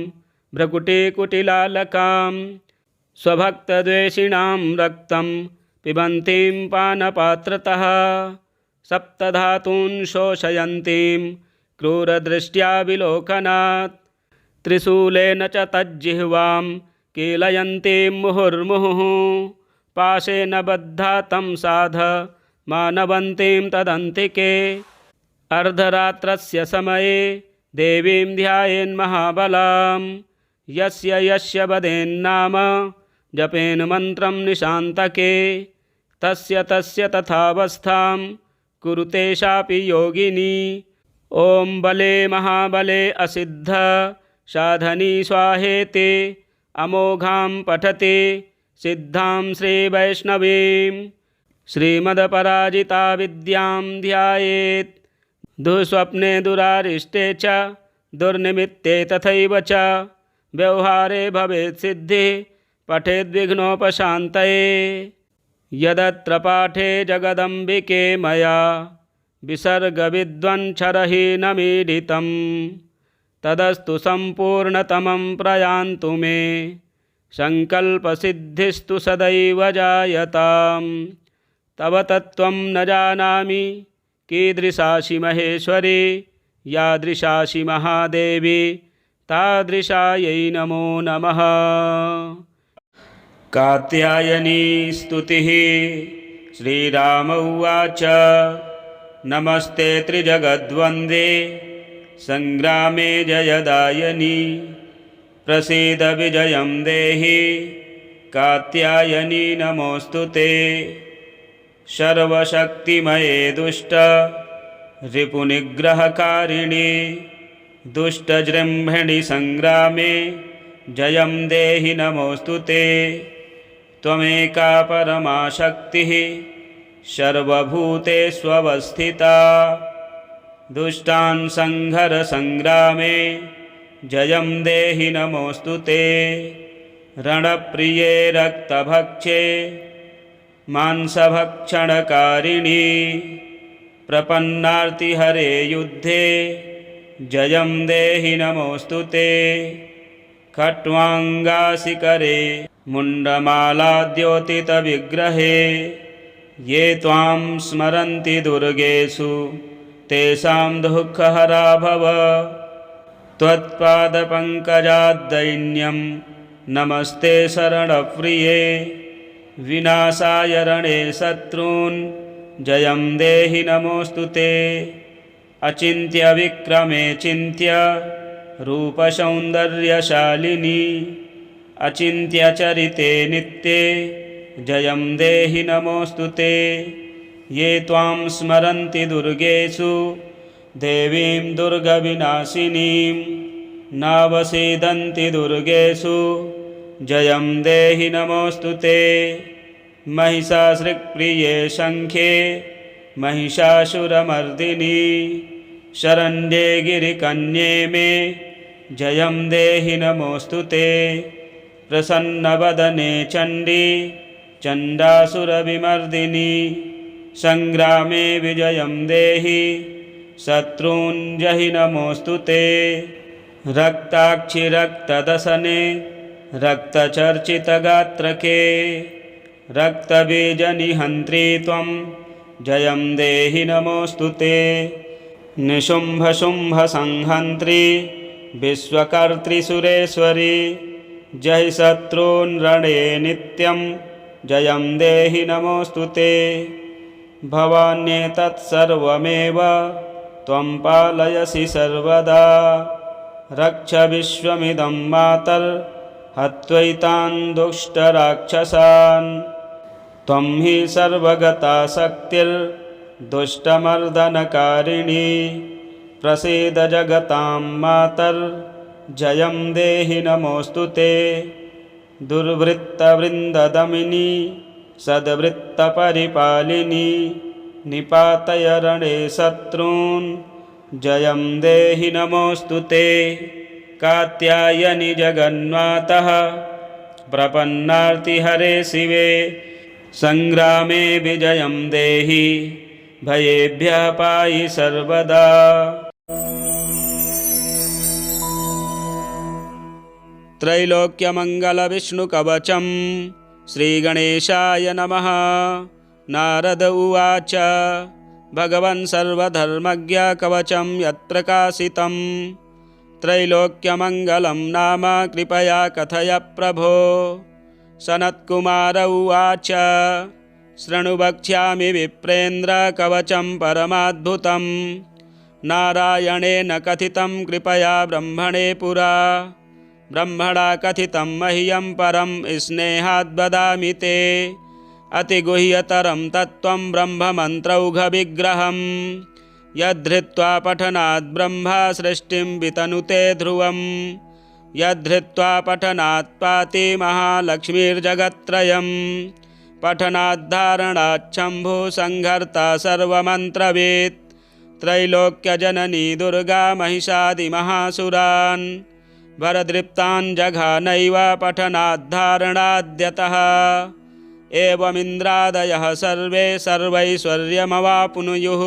S1: भ्रकुटीकुटिलालकां स्वभक्तद्वेषिणां रक्तं पिबन्तीं पानपात्रतः सप्तधातून् शोषयन्तीं क्रूरदृष्ट्या विलोकनात् त्रिशूलेन च तज्जिह्वां कीलयन्तीं मुहुर्मुहुः पाशेन बद्धा तं साध मानवन्तीं तदन्तिके। अर्धरात्रस्य समये देवीं ध्यायेन्महाबलां यस्य यस्य वदेन्नाम जपेन मन्त्रं निशान्तके तस्य तस्य तथावस्थां कुरुते शापि योगिनी। ॐ बले महाबले असिद्ध साधनी स्वाहेति अमोघां पठति सिद्धां श्रीवैष्णवीं श्रीमदपराजिता विद्यां ध्यायेत्। दुःस्वप्ने दुरारिष्टे च दुर्निमित्ते तथैव च व्यवहारे भवेत् सिद्धिः पठेद्विघ्नोपशान्तये। यदत्र पाठे जगदम्बिके मया विसर्गविद्वञ्छरहीनमीडितं तदस्तु सम्पूर्णतमं प्रयान्तु मे सङ्कल्पसिद्धिस्तु सदैव जायतां। तव तत्त्वं न जानामि कीदृशासि महेश्वरी यादृशासि महादेवी तादृशायै नमो नमः। कात्यायनी स्तुतिः। श्रीराम उवाच नमस्ते त्रिजगद्वन्द्वे संग्रामे जयदायनी प्रसीद विजयं देहि कात्यायनी नमोऽस्तु ते। सर्वशक्तिमये दुष्ट रिपुनिग्रहकारिणि दुष्टजृम्भिणि संग्रामे जयं देहि नमोऽस्तु ते। त्वमेका परमा शक्तिः सर्वभूतेष्वस्थिता दुष्टान् संहर संग्रामे जयं देहि नमोऽस्तु ते। रणप्रिये रक्तभक्षे मांसभक्षणकारिणि प्रपन्नार्तिहरे युद्धे जयं देहि नमोऽस्तु ते। खट्वाङ्गाशिकरे मुण्डमालाद्योतितविग्रहे ये त्वां स्मरन्ति दुर्गेषु तेषां दुःखहरा भव। त्वत्पादपङ्कजाद्दैन्यं नमस्ते शरणप्रिये विनाशाय रणे शत्रून् जयं देहि नमोऽस्तु ते। अचिन्त्य विक्रमे चिन्त्य रूपसौन्दर्यशालिनी अचिन्त्य चरिते नित्ये जयं देहि नमोऽस्तु ते। ये त्वां स्मरन्ति दुर्गेषु देवीं दुर्गविनाशिनीं नावसीदन्ति दुर्गेषु जयं देहि नमोऽस्तु ते। महिषासृक्प्रिये शङ्खे महिषासुरमर्दिनी शरण्ये गिरिकन्ये मे जयं देहि नमोऽस्तु ते। प्रसन्नवदने चण्डी चण्डासुरविमर्दिनी संग्रामे विजयं देहि शत्रून् जहि नमोऽस्तु ते। रक्ताक्षि रक्तदसने रक्तचर्चितगात्रके रक्तबीजनिहन्त्री त्वं जयं देहि नमोऽस्तु ते। निशुम्भशुम्भसंहन्त्री विश्वकर्त्री सुरेश्वरी जहि शत्रून् रणे नित्यं जयं देहि नमोऽस्तु ते। भवान्येतत्सर्वमेव त्वं पालयसि सर्वदा रक्ष विश्वमिदं मातर्हत्वैतान् दुष्टराक्षसान्। त्वं हि सर्वगता शक्तिर्दुष्टमर्दनकारिणी प्रसीद जगतां मातर्जयं देहि नमोऽस्तु ते। दुर्वृत्तवृन्ददमिनी सद्वृत्तपरिपालिनी निपातय रणे शत्रून् जयं देहि नमोऽस्तु ते। कात्यायनि जगन्मातः प्रपन्नार्तिहरे शिवे संग्रामे विजयं देहि भयेभ्यः पाहि सर्वदा। त्रैलोक्यमङ्गलविष्णुकवचं श्रीगणेशाय नमः। नारद उवाच भगवन् सर्वधर्मज्ञ कवचं यत्प्रकाशितं त्रैलोक्यमङ्गलं नाम कृपया कथय प्रभो। सनत्कुमार उवाच शृणु वक्ष्यामि विप्रेन्द्र कवचं परमाद्भुतं नारायणेन कथितं कृपया ब्रह्मणे पुरा। ब्रह्मणा कथितं मह्यं परं स्नेहाद् वदामि ते अतिगुह्यतरं तत्त्वं ब्रह्ममन्त्रौघविग्रहं यद्धृत्वा पठनात् ब्रह्मा सृष्टिं वितनुते ध्रुवं। यद्धृत्वा पठनात् पाति महालक्ष्मीर्जगत्त्रयं पठनाद्धारणाच्छम्भु संहर्ता सर्वमन्त्रवेत्। त्रैलोक्यजननी दुर्गा महिषादिमहासुरान् वरदृप्तान् जघानैव पठनाद्धारणाद्यतः। एवमिन्द्रादयः सर्वे सर्वैश्वर्यमवाप्नुयुः।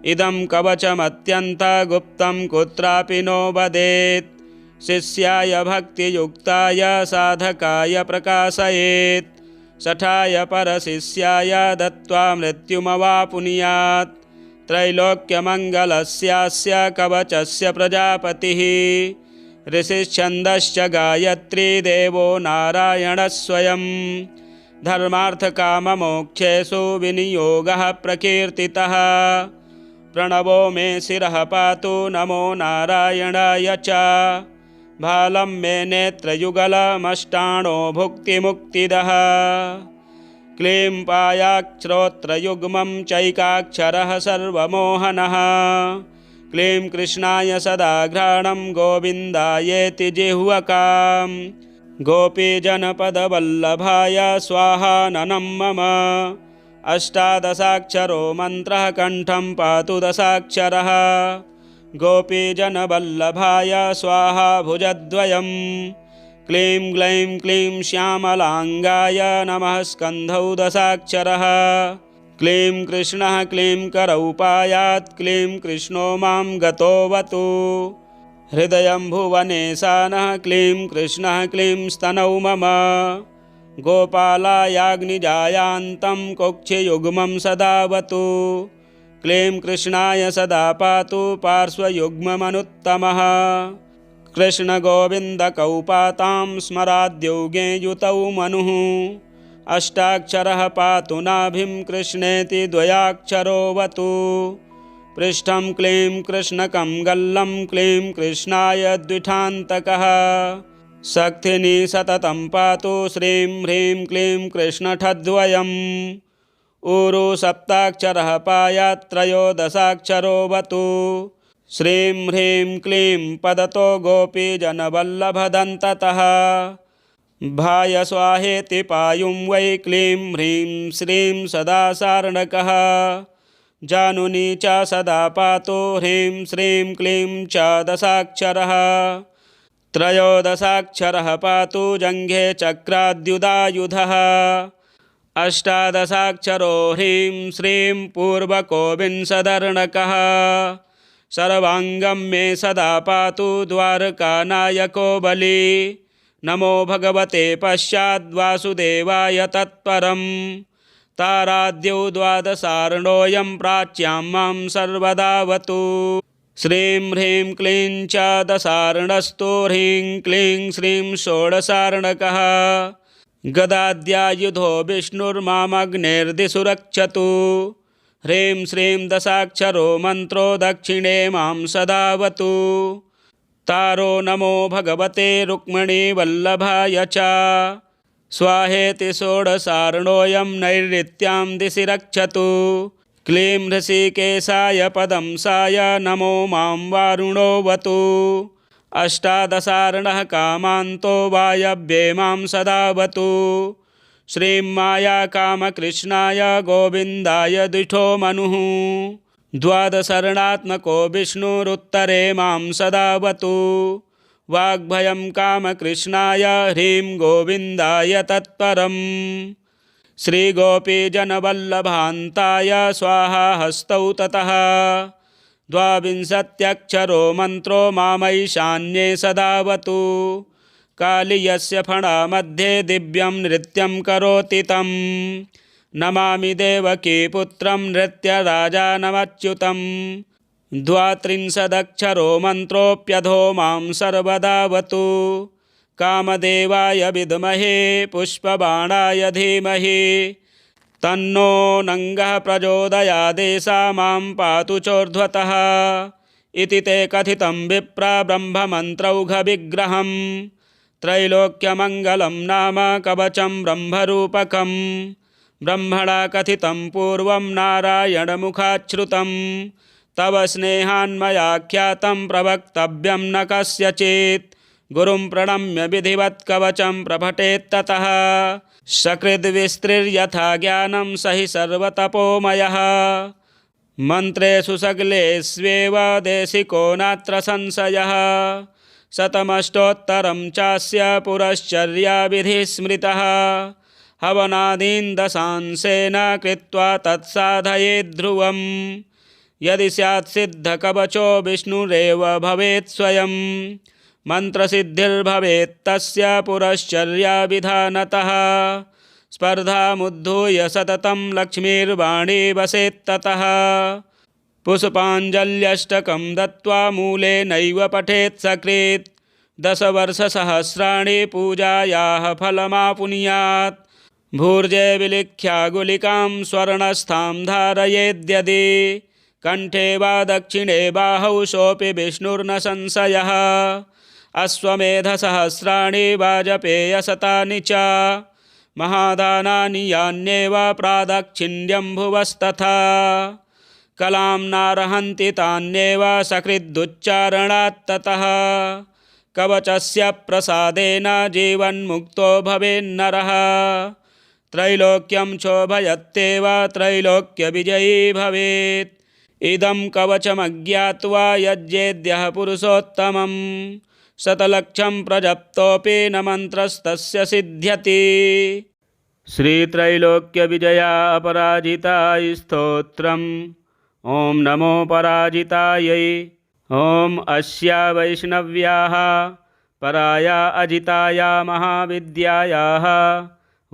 S1: इदं कवचमत्यन्तगुप्तं कुत्रापि नो वदेत्। शिष्याय भक्तियुक्ताय साधकाय प्रकाशयेत्। शठाय परशिष्याय दत्त्वा मृत्युमवाप्नुयात्। त्रैलोक्यमङ्गलस्यास्य कवचस्य प्रजापतिः ऋषिश्छन्दश्च गायत्री देवो नारायणः स्वयं। धर्मार्थकाममोक्षेषु विनियोगः प्रकीर्तितः। प्रणवो मे शिरः पातु नमो नारायणाय च। भालं मे नेत्रयुगलमष्टाणो भुक्तिमुक्तिदः। क्लीं पायाक्षरोत्रयुग्मं चैकाक्षरः सर्वमोहनः। क्लीं कृष्णाय सदा घ्राणं गोविन्दायेति जिह्वकाम्। गोपीजनपदवल्लभाय स्वाहाननं मम। अष्टादशाक्षरो मन्त्रः कण्ठं पातु दशाक्षरः। गोपीजनवल्लभाय स्वाहा भुजद्वयम्। क्लीं ग्लैं क्लीं श्यामलाङ्गाय नमः स्कन्धौ दशाक्षरः। क्लीं कृष्णः क्लीं करौ पायात्। क्लीं कृष्णो मां गतोऽवतु। हृदयं भुवनेशानः क्लीं कृष्णः क्लीं स्तनौ मम। गोपालायाग्निजायान्तं कुक्षियुग्मं सदावतु। क्लीं कृष्णाय सदा पातु पार्श्वयुग्ममनुत्तमः। कृष्णगोविन्दकौपातां स्मराद्योगे युतौ मनुः। अष्टाक्षरः पातु नाभिं कृष्णेति द्वयाक्षरोऽवतु। पृष्ठं क्लीं कृष्णकं गल्लं क्लीं कृष्णाय द्विषान्तकः शक्तिनी सततं पातु श्रीं ह्रीं क्लीं कृष्णठद्वयम् ऊरु सप्ताक्षरः पायात् त्रयोदशाक्षरोऽवतु श्रीं ह्रीं क्लीं पदतो गोपीजनवल्लभदन्ततः भाय स्वाहेति पायुं वै क्लीं ह्रीं श्रीं सदा सार्णकः जानुनी च सदा पातु ह्रीं श्रीं क्लीं च दशाक्षरः त्रयोदशाक्षरः पातु जङ्घे चक्राद्युदायुधः अष्टादशाक्षरो ह्रीं श्रीं पूर्वको विंशदर्णकः सर्वाङ्गं मे सदा पातु द्वारकानायको बली नमो भगवते पश्चाद्वासुदेवाय तत्परं ताराद्यौ द्वादशार्णोऽयं प्राच्यां मां सर्वदावतु श्रीं ह्रीं क्लीं च दशार्णस्तु ह्रीं क्लीं श्रीं षोडशार्णकः गदाद्यायुधो विष्णुर्मामग्नेर्दिशु रक्षतु ह्रीं श्रीं दशाक्षरो मन्त्रो दक्षिणे मां सदावतु तारो नमो भगवते रुक्मिणीवल्लभाय च स्वाहेति षोडशार्णोऽयं नैऋत्यां दिशि रक्षतु क्लीं ऋषिकेशाय पदं साय नमो मां वारुणोऽवतु अष्टादशार्णः कामान्तो वायव्ये मां सदावतु श्रीं माया कामकृष्णाय गोविन्दाय द्विषो मनुः द्वादशर्णात्मको विष्णुरुत्तरे मां सदावतु वाग्भयं कामकृष्णाय ह्रीं गोविन्दाय तत्परम् श्रीगोपीजनवल्लभान्ताय स्वाहा हस्तौ ततः द्वाविंशत्यक्षरो मन्त्रो मामैशान्ये सदावतु कालीयस्य फणामध्ये दिव्यं नृत्यं करोति तं नमामि देवकी पुत्रं नृत्यराजानमच्युतं द्वात्रिंशदक्षरो मन्त्रोऽप्यधो मां सर्वदावतु कामदेवाय विद्महे पुष्पबाणाय धीमहि तन्नो नङ्गः प्रचोदयादेशा मां पातु चोर्ध्वतः इति ते कथितं विप्रा ब्रह्ममन्त्रौघविग्रहं त्रैलोक्यमङ्गलं नाम कवचं ब्रह्मरूपकं ब्रह्मणा कथितं पूर्वं नारायणमुखाच्छ्रुतं तव स्नेहान्मयाख्यातं प्रवक्तव्यं न कस्यचित् गुरुं प्रणम्य विधिवत् कवचं प्रपठेत्ततः सकृद्विस्तृर्यथा ज्ञानं स हि सर्वतपोमयः मन्त्रेषु सगलेष्वेव देशिको नात्र संशयः शतमष्टोत्तरं चास्य पुरश्चर्याविधिः स्मृतः हवनादीन् दशांशेन कृत्वा तत्साधयेत् ध्रुवम् यदि स्यात् सिद्धकवचो विष्णुरेव भवेत् स्वयं मन्त्रसिद्धिर्भवेत् तस्य पुरश्चर्याविधानतः स्पर्धामुद्धूय सततं लक्ष्मीर्वाणी वसेत्ततः पुष्पाञ्जल्यष्टकं दत्त्वा मूलेनैव पठेत् सकृत् 10 वर्षसहस्राणि पूजायाः फलमापुनुयात् भूर्जे विलिख्या गुलिकां स्वर्णस्थां धारयेद्यदि कण्ठे वा दक्षिणे बाहौ सोऽपि विष्णुर्न संशयः अश्वमेधसहस्राणि वाजपेयशतानि च महादानानि यान्येव प्रादाक्षिण्यं भुवस्तथा कलां नार्हन्ति तान्येव सकृदुच्चारणात्ततः कवचस्य प्रसादेन जीवन्मुक्तो भवेन्नरः त्रैलोक्यं क्षोभयत्येव त्रैलोक्यविजयी भवेत् इदं कवचमज्ञात्वा यज्ञेद्यः पुरुषोत्तमं शतलक्षं प्रजप्तोऽपि न मन्त्रस्तस्य सिद्ध्यति। श्रीत्रैलोक्यविजया अपराजिताय स्तोत्रम् ॐ नमो पराजितायै ॐ अस्या वैष्णव्याः पराया अजिताया महाविद्यायाः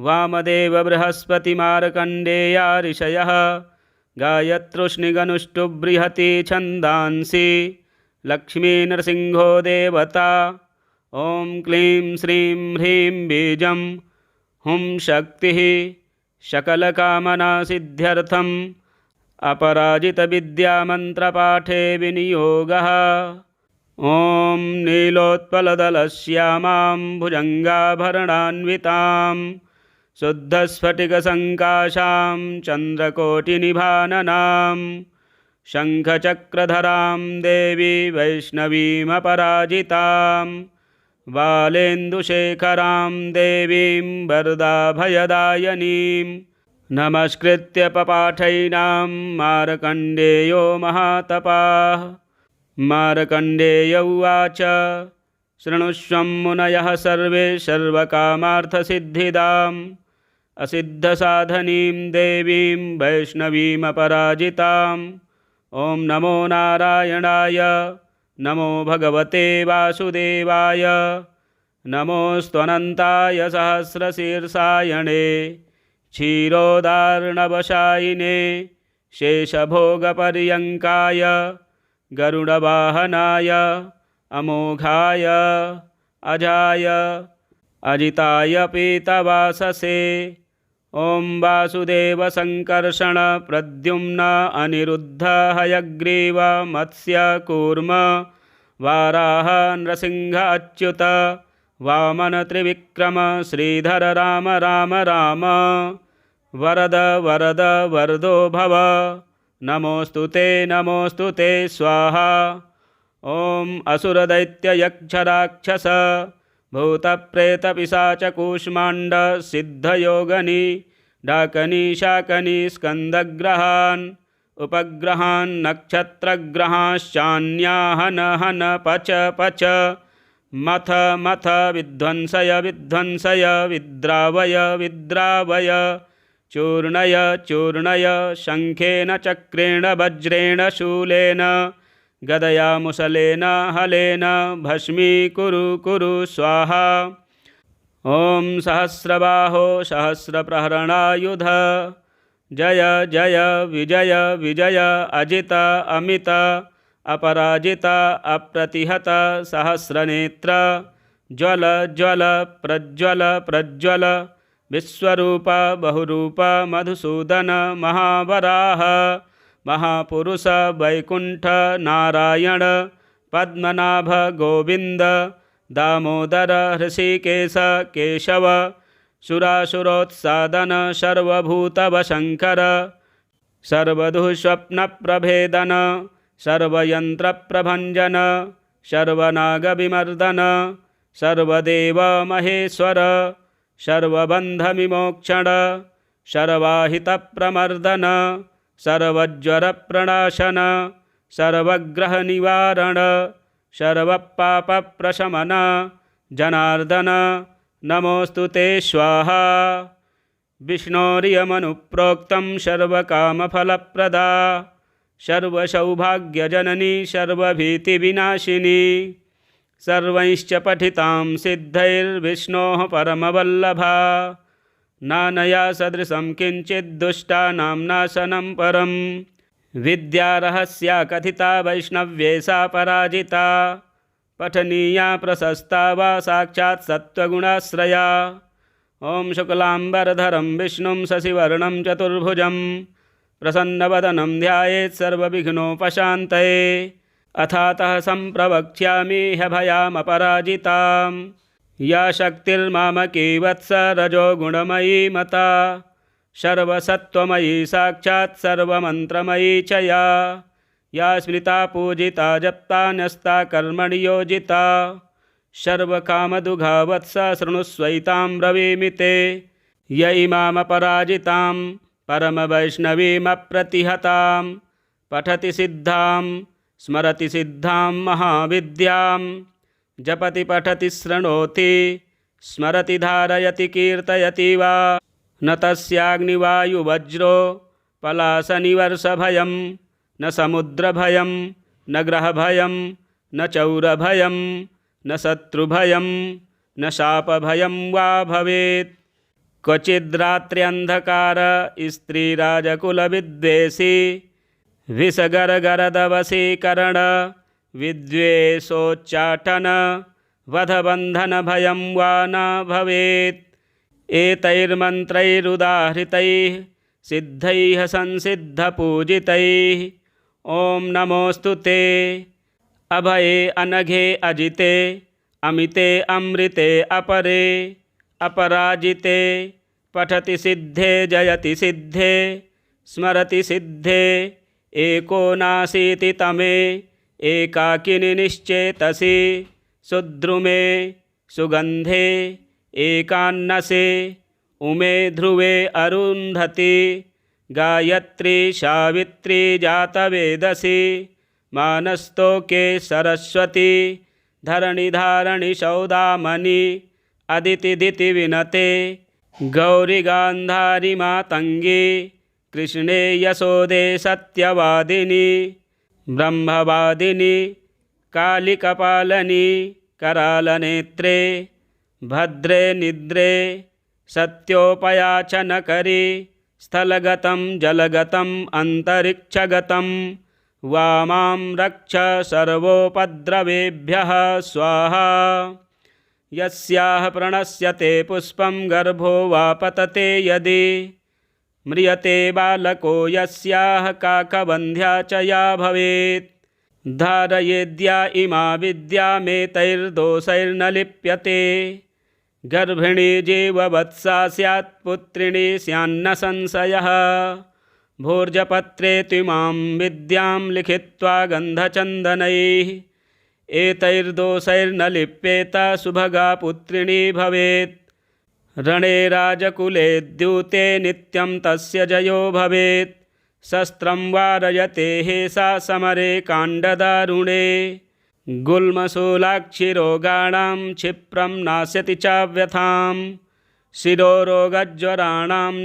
S1: वामदेव बृहस्पतिमार्कण्डेया ऋषयः गायत्रुष्णिगनुष्टुबृहति छन्दांसि लक्ष्मीनृसिंहो देवता ॐ क्लीं श्रीं ह्रीं बीजं हुं शक्तिः सकलकामनासिद्ध्यर्थं अपराजितविद्यामन्त्रपाठे विनियोगः। ॐ नीलोत्पलदलश्यामां भुजङ्गाभरणान्वितां शुद्धस्फटिकसङ्काशां चन्द्रकोटिनिभाननां शङ्खचक्रधरां देवी वैष्णवीमपराजितां बालेन्दुशेखरां देवीं वरदाभयदायिनीं नमस्कृत्य पपाठैनां मार्कण्डेयो महातपाः। मार्कण्डेय उवाच शृणुष्वं मुनयः सर्वे सर्वकामार्थसिद्धिदाम् असिद्धसाधनीं देवीं वैष्णवीमपराजिताम्। ॐ नमो नारायणाय नमो भगवते वासुदेवाय नमोऽस्त्वनन्ताय सहस्रशीर्षायणे क्षीरोदार्णवशायिने शेषभोगपर्यङ्काय गरुडवाहनाय अमोघाय अजाय अजिताय पीतवाससे। ॐ वासुदेव संकर्षण प्रद्युम्न अनिरुद्ध हयग्रीव मत्स्य कूर्म वाराह नृसिंह अच्युत वामन त्रिविक्रम श्रीधर राम राम राम। वरद वरद वरदो भव नमोऽस्तु ते स्वाहा। ॐ असुरदैत्ययक्षराक्षस भूतप्रेतपिशाचकूष्माण्ड सिद्धयोगनी डाकनी शाकनी स्कन्दग्रहान् उपग्रहान् नक्षत्रग्रहाश्चान्याहन हन पच पच मथ मथ विध्वंसय विध्वंसय विद्रावय विद्रावय चूर्णय चूर्णय शङ्खेन चक्रेण वज्रेण शूलेन गदया मुसलेन हलेन भस्मीकुरु कुरु स्वाहा। ॐ सहस्रबाहो सहस्रप्रहरणायुध जय जय विजय विजय अजित अमित अपराजित अप्रतिहत सहस्रनेत्र ज्वल ज्वल प्रज्वल प्रज्वल विश्वरूप बहुरूप मधुसूदन महावराह महापुरुष वैकुंठ नारायण पद्मनाभ गोविंद दामोदर हृषिकेश केशव सुरासुरोत्सादन सर्वभूतवशङ्कर सर्वदुःस्वप्नप्रभेदन सर्वयन्त्रप्रभञ्जन सर्वनागविमर्दन सर्वदेव महेश्वर सर्वबन्धविमोक्षण सर्वाहितप्रमर्दन सर्वज्वरप्रणाशन सर्वग्रहनिवारण सर्वपापप्रशमन जनार्दन नमोऽस्तु ते स्वाहा। विष्णोरियमनुप्रोक्तं सर्वकामफलप्रदा सर्वसौभाग्यजननी सर्वभीतिविनाशिनी सर्वैश्च पठितां सिद्धैर्विष्णोः परमवल्लभा नानया सदृशं किञ्चित् दुष्टानां नाशनं परं विद्यारहस्या कथिता वैष्णव्ये सा पराजिता पठनीया प्रशस्ता वा साक्षात् सत्त्वगुणाश्रया। ॐ शुक्लाम्बरधरं विष्णुं शशिवर्णं चतुर्भुजं प्रसन्नवदनं ध्यायेत् सर्वविघ्नोपशान्तये। अथातः सम्प्रवक्ष्यामि ह्यभयामपराजितां या शक्तिर्मामकी वत्स रजोगुणमयी मता सर्वसत्त्वमयी साक्षात् सर्वमन्त्रमयी च या स्मृता पूजिता जप्ता न्यस्ता कर्मणि योजिता सर्वकामदुघा वत्स शृणुष्वैतां ब्रवीमि ते य इमामपराजितां परमवैष्णवीमप्रतिहतां पठति सिद्धां स्मरति सिद्धां महाविद्यां जपति पठति शृणोति स्मरति धारयति कीर्तयति वा न तस्याग्निवायुवज्रो पलाशनिवर्षभयं न समुद्रभयं न ग्रहभयं न चौरभयं न शत्रुभयं न शापभयं वा भवेत्। क्वचिद्रात्र्यन्धकार स्त्रीराजकुलविद्वेषी विषगरगरदवशीकरण विद्वेषोच्चाटन वधबन्धनभयं वा न भवेत्। एतैर्मन्त्रैरुदाहृतैः सिद्धैः संसिद्धपूजितैः। ॐ नमोऽस्तु ते अभये अनघे अजिते अमिते अमृते अपरे अपराजिते पठति सिद्धे जयति सिद्धे स्मरति सिद्धे एको नासीति तमे एकाकिनि निश्चेतसि सुद्रुमे सुगन्धे एकान्नसे उमे ध्रुवे अरुन्धति गायत्री सावित्री जातवेदसी मानस्तोके सरस्वती धरणिधारणि सौदामणि अदितिदिति विनते गौरी गान्धारी मातंगी कृष्णे यशोदे सत्यवादिनी ब्रह्मवादिनी कालिकपालनी करालनेत्रे भद्रे निद्रे सत्योपयाचनकरी स्थलगतं जलगतं अन्तरिक्षगतं वामां रक्ष सर्वोपद्रवेभ्यः स्वाहा। यस्याः प्रणश्यते पुष्पं गर्भो वा पतते यदि म्रियते बालको यस्याः काकवन्ध्या च या भवेत् धारयेद्या इमा विद्यामेतैर्दोषैर्न लिप्यते गर्भिणी जीववत्सा स्यात् पुत्रिणी स्यान्न संशयः भोर्जपत्रे त्विमां विद्यां लिखित्वा गन्धचन्दनैः एतैर्दोषैर्न लिप्येत सुभगा पुत्रिणी भवेत् रणे राजकुले द्यूते नित्यं तस्य जयो भवेत् शस्त्रं वारयते हेषा समरे काण्डदारुणे गुल्मशूलाक्षिरोगाणां क्षिप्रं नाशयति चाव्यथां शिरोरोगज्वराणां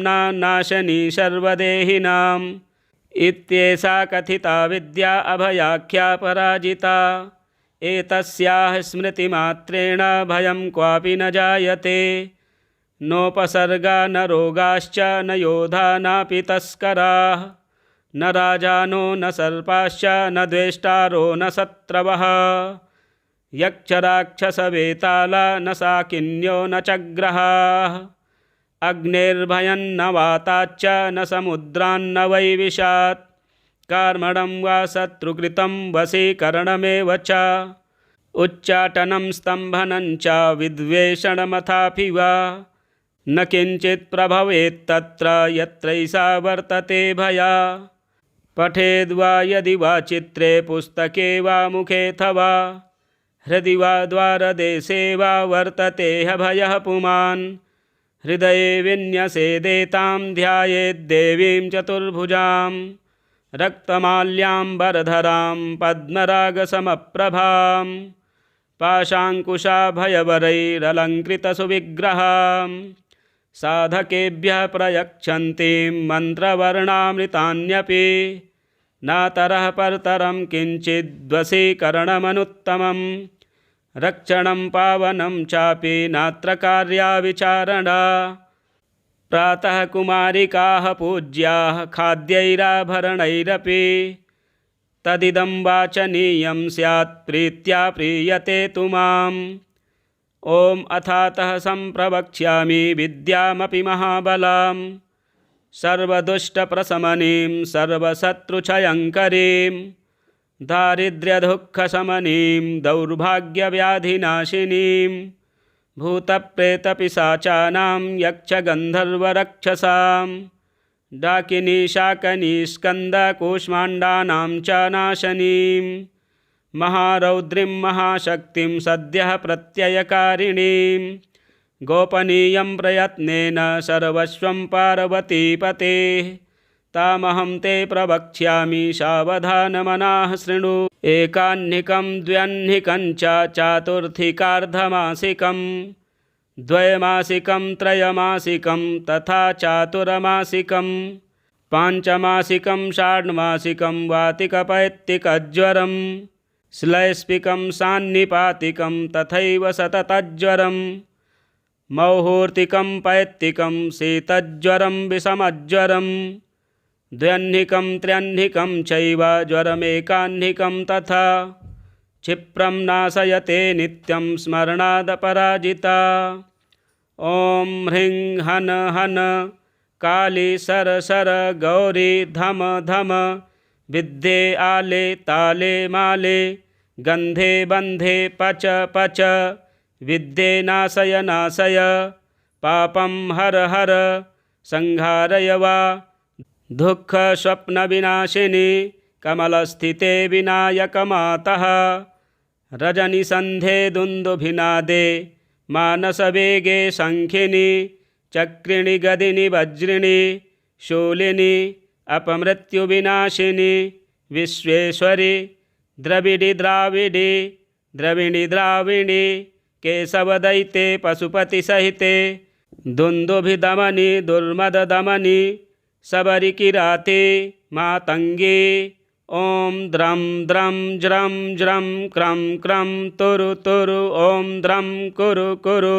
S1: नाशनी सर्वदेहिनाम् इत्येषा कथिता विद्या अभयाख्या पराजिता एतस्याः स्मृतिमात्रेण भयं क्वापि न जायते नोपसर्गा न रोगाश्च न योधा नापि तस्कराः न राजानो न सर्पाश्च न द्वेष्टारो न शत्रवः यक्षराक्षसवेताला न साकिन्यो न चग्रहाः अग्निर्भयन्न वाताच्च न समुद्रान्न वैविशात् कार्मणं वा शत्रुकृतं वशीकरणमेव च उच्चाटनं स्तम्भनं च विद्वेषणमथापि वा न किञ्चित् प्रभवेत्तत्र यत्रैषा वर्तते भया पठेद्वा यदि वा चित्रे पुस्तके वा मुखेऽथवा हृदि वा द्वारदेशे वा वर्तते ह्यभयः पुमान् हृदये विन्यसेदेतां ध्यायेद्देवीं चतुर्भुजां रक्तमाल्याम्बरधरां पद्मरागसमप्रभां पाशाङ्कुशाभयवरैरलङ्कृतसुविग्रहां साधकेभ्यः प्रयच्छन्तीं मन्त्रवर्णामृतान्यपि नातरः परतरं किञ्चिद्वशीकरणमनुत्तमं रक्षणं पावनं चापि नात्र कार्या विचारणा प्रातः कुमारिकाः पूज्याः खाद्यैराभरणैरपि तदिदं वाचनीयं स्यात् प्रीत्या प्रीयते तु माम् ॐ अथातः सम्प्रवक्ष्यामि विद्यामपि महाबलां सर्वदुष्टप्रशमनीं सर्वशत्रुक्षयङ्करीं दारिद्र्यदुःखशमनीं दौर्भाग्यव्याधिनाशिनीं भूतप्रेतपिशाचानां यक्षगन्धर्वरक्षसां डाकिनी शाकनी स्कन्दकूष्माण्डानां च नाशनीं महारौद्रीं महाशक्तिं सद्यः प्रत्ययकारिणीं गोपनीयं प्रयत्नेन सर्वस्वं पार्वतीपतेः तामहं ते प्रवक्ष्यामि सावधानमनाः शृणु एकाह्निकं द्व्यह्निकं च चातुर्थिकार्धमासिकं द्वैमासिकं त्रयमासिकं तथा चातुर्मासिकं पाञ्चमासिकं षाण्मासिकं वातिकपैत्तिकज्वरं श्लैष्पिकं सान्निपातिकं तथैव सततज्वरं मौहूर्तिकं पैत्तिकं शीतज्वरं विषमज्वरं द्व्यह्निकं त्र्यह्निकं चैव ज्वरमेकाह्निकं तथा क्षिप्रं नाशयते नित्यं स्मरणादपराजिता ॐ ह्रीं हन हन काली सर सर गौरी धम धम विद्ये आले ताले माले गंधे बंधे पच पच विद्ये नाशय नाशय पापं हर हर संहारय वा दुःख स्वप्न विनाशिनी कमलस्थिते विनायक मातः रजनिसन्धे दुन्दुभिनादे मानसवेगे शङ्खिनी चक्रिणि गदिनि वज्रिणि शूलिनि अपमृत्युविनाशिनि विश्वेश्वरि द्रविडि द्राविडि द्रविणि द्राविणि केशवदयिते पशुपतिसहिते दुन्दुभिदमनि दुर्मददमनि सबरिकिराते मातङ्गी ॐ द्रं द्रं ज्रं ज्रं क्रं क्रं तुरु तुरु ॐ द्रं कुरु कुरु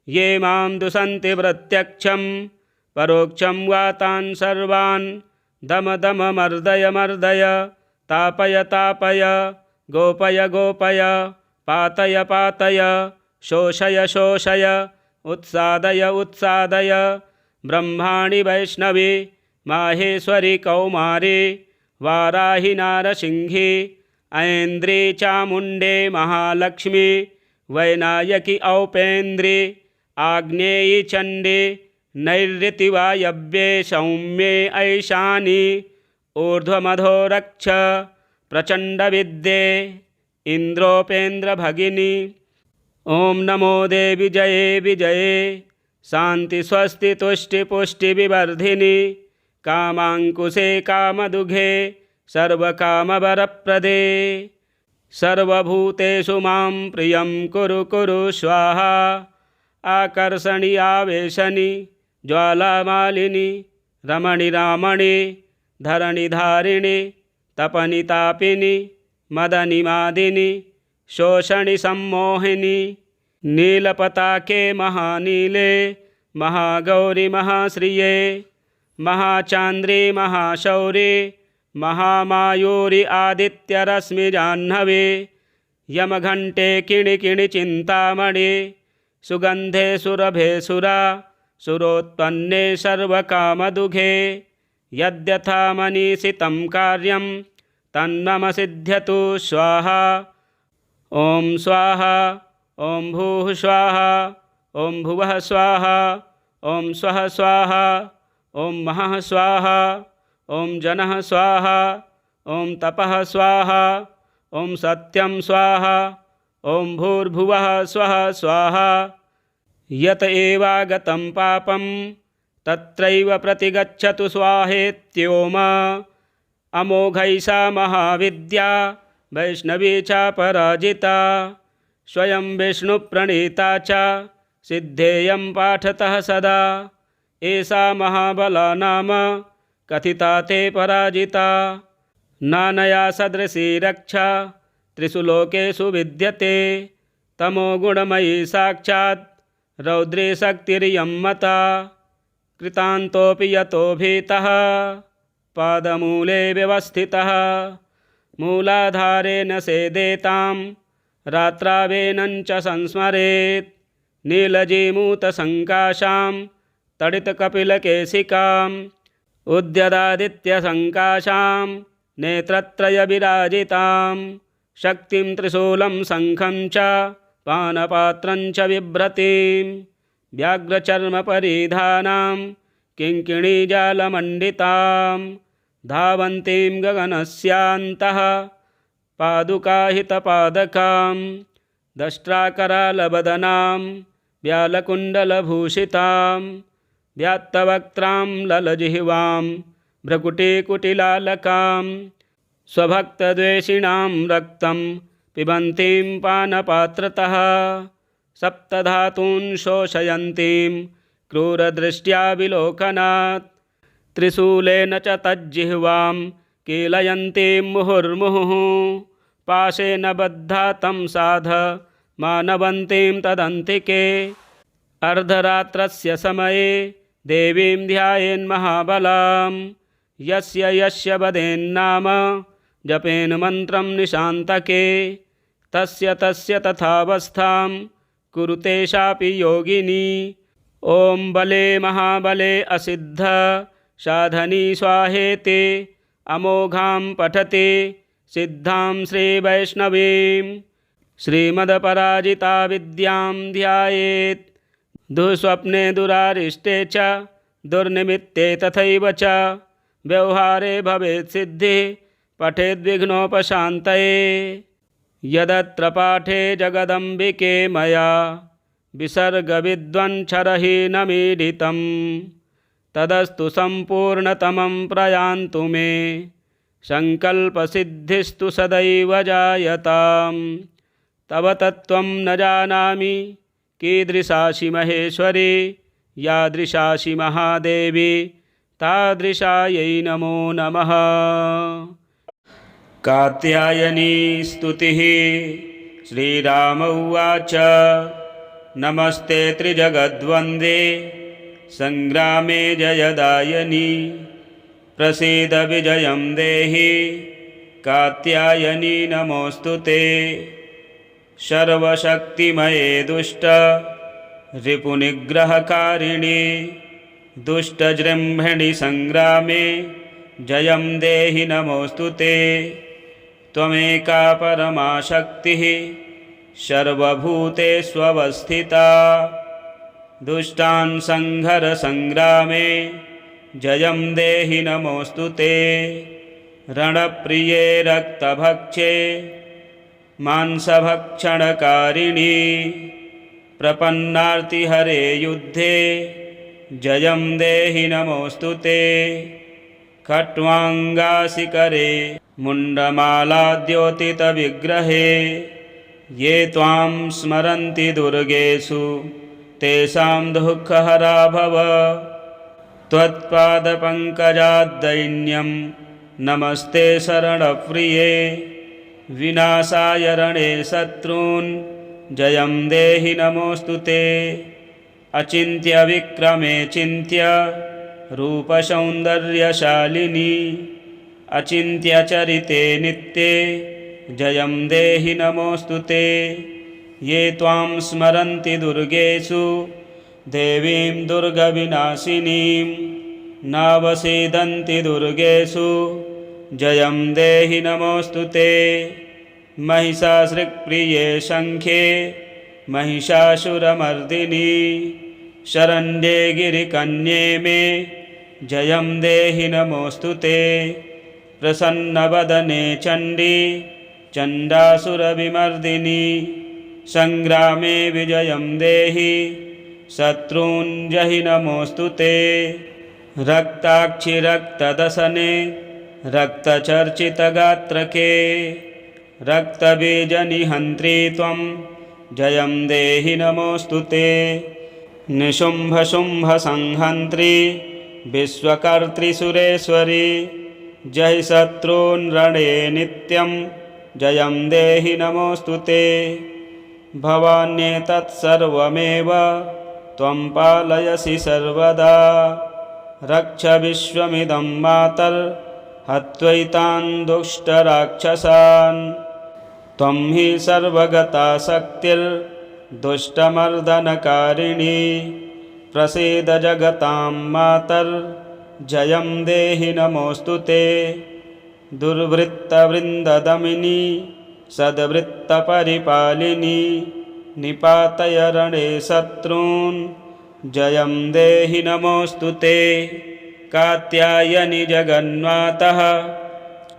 S1: ये मां दुषन्ति प्रत्यक्षं परोक्षं वा तान् सर्वान् दम दम मर्दय मर्दय तापय तापय गोपय गोपय पातय पातय शोषय शोषय उत्सादय उत्सादय ब्रह्माणि वैष्णवी माहेश्वरी कौमारी वाराहि नारसिंही ऐन्द्री चामुण्डे महालक्ष्मी वैनायकी औपेन्द्री आग्नेयी चण्डी नैऋति वायव्ये सौम्ये ऐशानी ऊर्ध्वमधोरक्ष प्रचण्डविद्ये इन्द्रोपेन्द्रभगिनी ॐ नमो देवि जये विजये शान्ति स्वस्ति तुष्टि पुष्टि विवर्धिनी कामाङ्कुशे कामदुघे सर्वकामवरप्रदे सर्वभूतेषु मां प्रियं कुरु कुरु स्वाहा आकर्षणि आवेशनि ज्वालामालिनि रमणि रामणि धरणि धारिणि तपनि तापिनि मदनि मादिनि शोषणि सम्मोहिनि नीलपताके महानीले महागौरि महाश्रिये महाचान्द्री महाशौरी महामायूरि आदित्यरश्मिजाह्नवी यमघण्टे किणिकिणि चिन्तामणि सुगन्धे सुरभे सुरा सुरोत्पन्ने सर्वकामदुघे यद्यथा मनीषितं कार्यं तन्मम सिद्ध्यतु स्वाहा ॐ स्वाहा ॐ भूः स्वाहा ॐ भुवः स्वाहा ॐ स्वः स्वाहा ॐ महः स्वाहा ॐ जनः स्वाहा ॐ तपः स्वाहा ॐ सत्यं स्वाहा ॐ भूर्भुवः स्वः स्वाहा यत एवागतं पापं तत्रैव प्रतिगच्छतु स्वाहेत्योम अमोघैषा महाविद्या वैष्णवी च पराजिता स्वयं विष्णुप्रणीता च सिद्धेयं पाठतः सदा एषा महाबला नाम कथिता ते पराजिता नानया सदृशी रक्षा त्रिषु लोकेषु विद्यते तमोगुणमयी साक्षात् रौद्री शक्तिरियं मता कृतान्तोऽपि यतो भीतः पादमूले व्यवस्थितः मूलाधारेण सेदेतां रात्रावेनं च संस्मरेत् नीलजीमूतसङ्काशां तडितकपिलकेशिकाम् उद्यदादित्यसङ्काशां नेत्रत्रयविराजितां शक्तिं त्रिशूलं शङ्खं च पानपात्रं च बिभ्रतीं व्याघ्रचर्मपरिधानां किङ्किणीजालमण्डितां धावन्तीं गगनस्यान्तः पादुकाहितपादकां दष्ट्राकरालवदनां व्यालकुण्डलभूषितां व्यात्तवक्त्रां ललजिह्वां भ्रकुटीकुटिलालकां स्वभक्तद्वेषिणां रक्तं पिबन्तीं पानपात्रतः सप्तधातून् शोषयन्तीं क्रूरदृष्ट्या विलोकनात् त्रिशूलेन च तज्जिह्वां कीलयन्तीं मुहुर्मुहुः पाशेन बद्धा तं साध मानवन्तीं तदन्तिके अर्धरात्रस्य समये देवीं ध्यायेन्महाबलां यस्य यस्य वदेन्नाम जपेन मन्त्रं निशान्तके तस्य तस्य तथावस्थां कुरुते शापि योगिनी ॐ बले महाबले असिद्ध साधनी स्वाहेते अमोघां पठते सिद्धां श्रीवैष्णवीं श्रीमदपराजिता विद्यां ध्यायेत्। दुःस्वप्ने दुरारिष्टे च दुर्निमित्ते तथैव च व्यवहारे भवेत् सिद्धिः पठेद्विघ्नोपशान्तये। यदत्र पाठे जगदम्बिके मया विसर्गविद्वञ्छरहीनमीडितं तदस्तु सम्पूर्णतमं प्रयान्तु मे सङ्कल्पसिद्धिस्तु सदैव जायताम्। तव तत्त्वं न जानामि कीदृशासि महेश्वरी यादृशासि महादेवी तादृशायै नमो नमः। कात्यायनी स्तुतिः। श्रीराम उवाच नमस्ते त्रिजगद्वन्द्वे संग्रामे जयदायनि प्रसीद विजयं देहि कात्यायनी नमोऽस्तु ते। सर्वशक्तिमये दुष्ट रिपुनिग्रहकारिणि दुष्टजृम्भिणि संग्रामे जयं देहि नमोऽस्तु ते। त्वमेका परमा शक्तिः सर्वभूतेष्वस्थिता दुष्टान् संहर संग्रामे जयं देहि नमोऽस्तु ते। रणप्रिये रक्तभक्षे मांसभक्षणकारिणि प्रपन्नार्तिहरे युद्धे जयं देहि नमोऽस्तु ते। खट्वाङ्गासिकरे मुण्डमालाद्योतितविग्रहे ये त्वां स्मरन्ति दुर्गेषु तेषां दुःखहरा भव। त्वत्पादपङ्कजाद्दैन्यं नमस्ते शरणप्रिये विनाशाय रणे शत्रून् जयं देहि नमोऽस्तु ते। अचिन्त्य विक्रमे चिन्त्य रूपसौन्दर्यशालिनी अचिन्त्य चरिते नित्ये जयं देहि नमोऽस्तु ते। ये त्वां स्मरन्ति दुर्गेषु देवीं दुर्गविनाशिनीं नावसीदन्ति दुर्गेषु जयं देहि नमोऽस्तु ते। महिषासृक्प्रिये शङ्खे महिषासुरमर्दिनी शरण्ये गिरिकन्ये मे जयं देहि नमोऽस्तु ते। प्रसन्नवदने चण्डी चण्डासुरविमर्दिनी संग्रामे विजयं देहि शत्रून् जहि नमोऽस्तु ते। रक्ताक्षि रक्तदशने रक्तचर्चितगात्रके रक्तबीजनिहन्त्री त्वं जयं देहि नमोऽस्तु ते। निशुम्भशुम्भसंहन्त्री विश्वकर्त्री जहि शत्रून् रणे नित्यं जयं देहि नमोऽस्तु ते। भवान्येतत्सर्वमेव त्वं पालयसि सर्वदा रक्ष विश्वमिदं मातर्हत्वैतान् दुष्टराक्षसान्। त्वं हि सर्वगता शक्तिर्दुष्टमर्दनकारिणी प्रसीद जगतां मातर्जयं देहि नमोऽस्तु ते। दुर्वृत्तवृन्ददमिनी सद्वृत्तपरिपालिनी निपातय रणे शत्रून् जयं देहि नमोऽस्तु ते। कात्यायनि जगन्मातः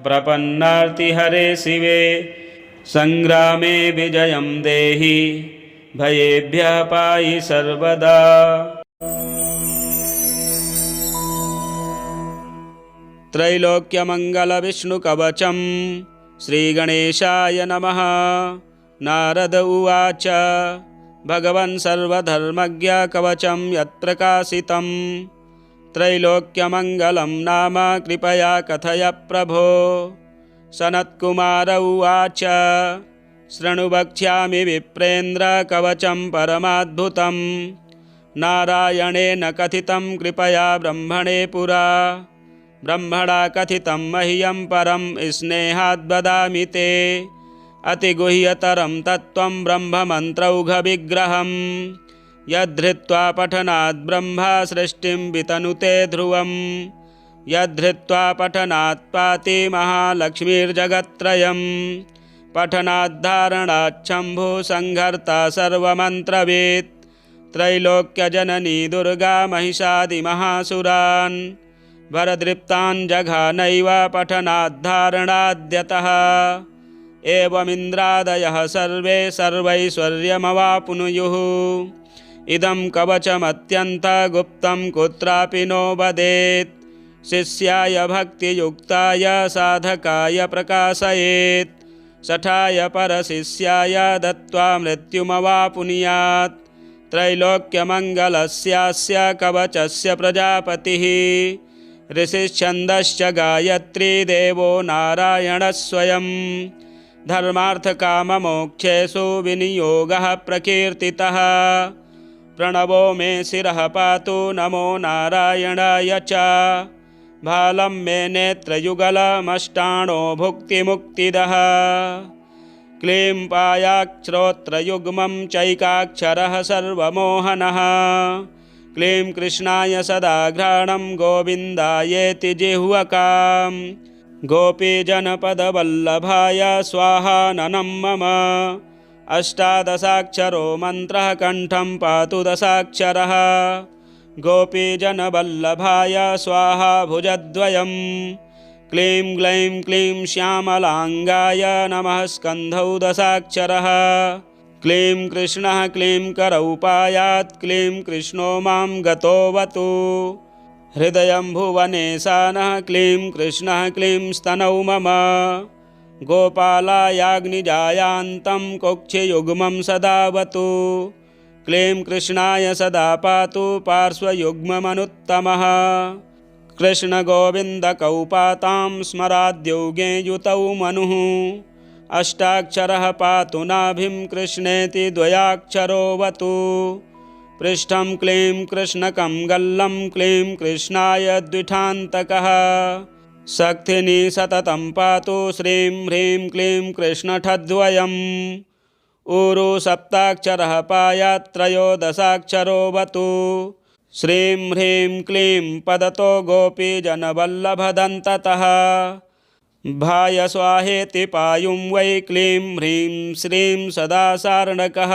S1: प्रपन्नार्तिहरे शिवे संग्रामे विजयं देहि भयेभ्यः पाहि सर्वदा। त्रैलोक्यमङ्गलविष्णुकवचं श्रीगणेशाय नमः। नारद उवाच भगवन् सर्वधर्मज्ञ कवचं यत्प्रकाशितं त्रैलोक्यमङ्गलं नाम कृपया कथय प्रभो। सनत्कुमार उवाच शृणु वक्ष्यामि विप्रेन्द्र कवचं परमाद्भुतं नारायणेन कथितं कृपया ब्रह्मणे पुरा। ब्रह्मणा कथितं मह्यं परं स्नेहाद् वदामि ते अतिगुह्यतरं तत्त्वं ब्रह्ममन्त्रौघविग्रहं यद्धृत्वा पठनात् ब्रह्मा सृष्टिं वितनुते ध्रुवम् यद्धृत्वा पठनात् पाति महालक्ष्मीर्जगत्त्रयम् पठनाद्धारणाच्छम्भु संहर्ता सर्वमन्त्रवेत् त्रैलोक्यजननी दुर्गा महिषादिमहासुरान् वरदृप्तान् जघानैव पठनाद्धारणाद्यतः एवमिन्द्रादयः सर्वे सर्वैश्वर्यमवाप्नुयुः इदं कवचमत्यन्तगुप्तं कुत्रापि नो वदेत् शिष्याय भक्तियुक्ताय साधकाय प्रकाशयेत् शठाय परशिष्याय दत्त्वा मृत्युमवाप्नुयात् त्रैलोक्यमङ्गलस्यास्य कवचस्य प्रजापतिः ऋषिश्छन्दश्च गायत्री देवो नारायणः स्वयं धर्मार्थकाममोक्षेषु विनियोगः प्रकीर्तितः प्रणवो मे शिरः पातु नमो नारायणाय च भालं मे नेत्रयुगलमष्टाणो भुक्तिमुक्तिदः क्लीं पायाक्षरोत्रयुग्मं चैकाक्षरः सर्वमोहनः क्लीं कृष्णाय सदाघ्राणं गोविन्दायेति जिह्वकां गोपीजनपदवल्लभाय स्वाहाननं मम अष्टादशाक्षरो मन्त्रः कण्ठं पातु दशाक्षरः गोपीजनवल्लभाय स्वाहा भुजद्वयम् क्लीं ग्लैं क्लीं श्यामलाङ्गाय नमः स्कन्धौ दशाक्षरः क्लीं कृष्णः क्लीं करौ पायात् क्लीं कृष्णो मां गतोऽवतु हृदयं भुवनेशानः क्लीं कृष्णः क्लीं स्तनौ मम गोपालायाग्निजायान्तं कुक्षियुग्मं सदावतु क्लीं कृष्णाय सदा पातु पार्श्वयुग्ममनुत्तमः कृष्णगोविन्दकौ पातां स्मराद्योगे युतौ मनुः अष्टाक्षरः पातु नाभिं कृष्णेति द्वयाक्षरोऽवतु पृष्ठं क्लीं कृष्णकं गल्लं क्लीं कृष्णाय द्विठान्तकः शक्तिनी सततं पातु श्रीं ह्रीं क्लीं कृष्णठद्वयम् ऊरु सप्ताक्षरः पायात् त्रयोदशाक्षरोऽवतु श्रीं ह्रीं क्लीं पदतो गोपीजनवल्लभदन्ततः भाय स्वाहेति पायुं वै क्लीं ह्रीं श्रीं सदा सार्णकः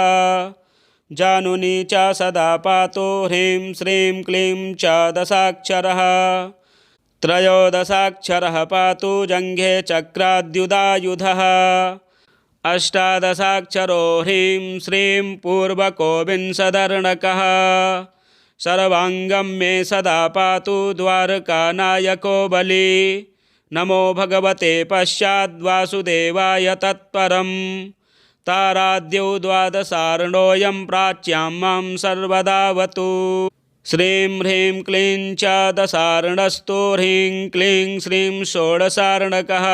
S1: जानुनी च सदा पातु ह्रीं श्रीं क्लीं च दशाक्षरः त्रयोदशाक्षरः पातु जङ्घे चक्राद्युदायुधः अष्टादशाक्षरो ह्रीं श्रीं पूर्वको विंशदर्णकः सर्वाङ्गं मे सदा पातु द्वारकानायको बली नमो भगवते पश्चाद्वासुदेवाय तत्परं ताराद्यौ द्वादशार्णोऽयं प्राच्यां मां सर्वदावतु श्रीं ह्रीं क्लीं च दशार्णस्तु ह्रीं क्लीं श्रीं षोडशार्णकः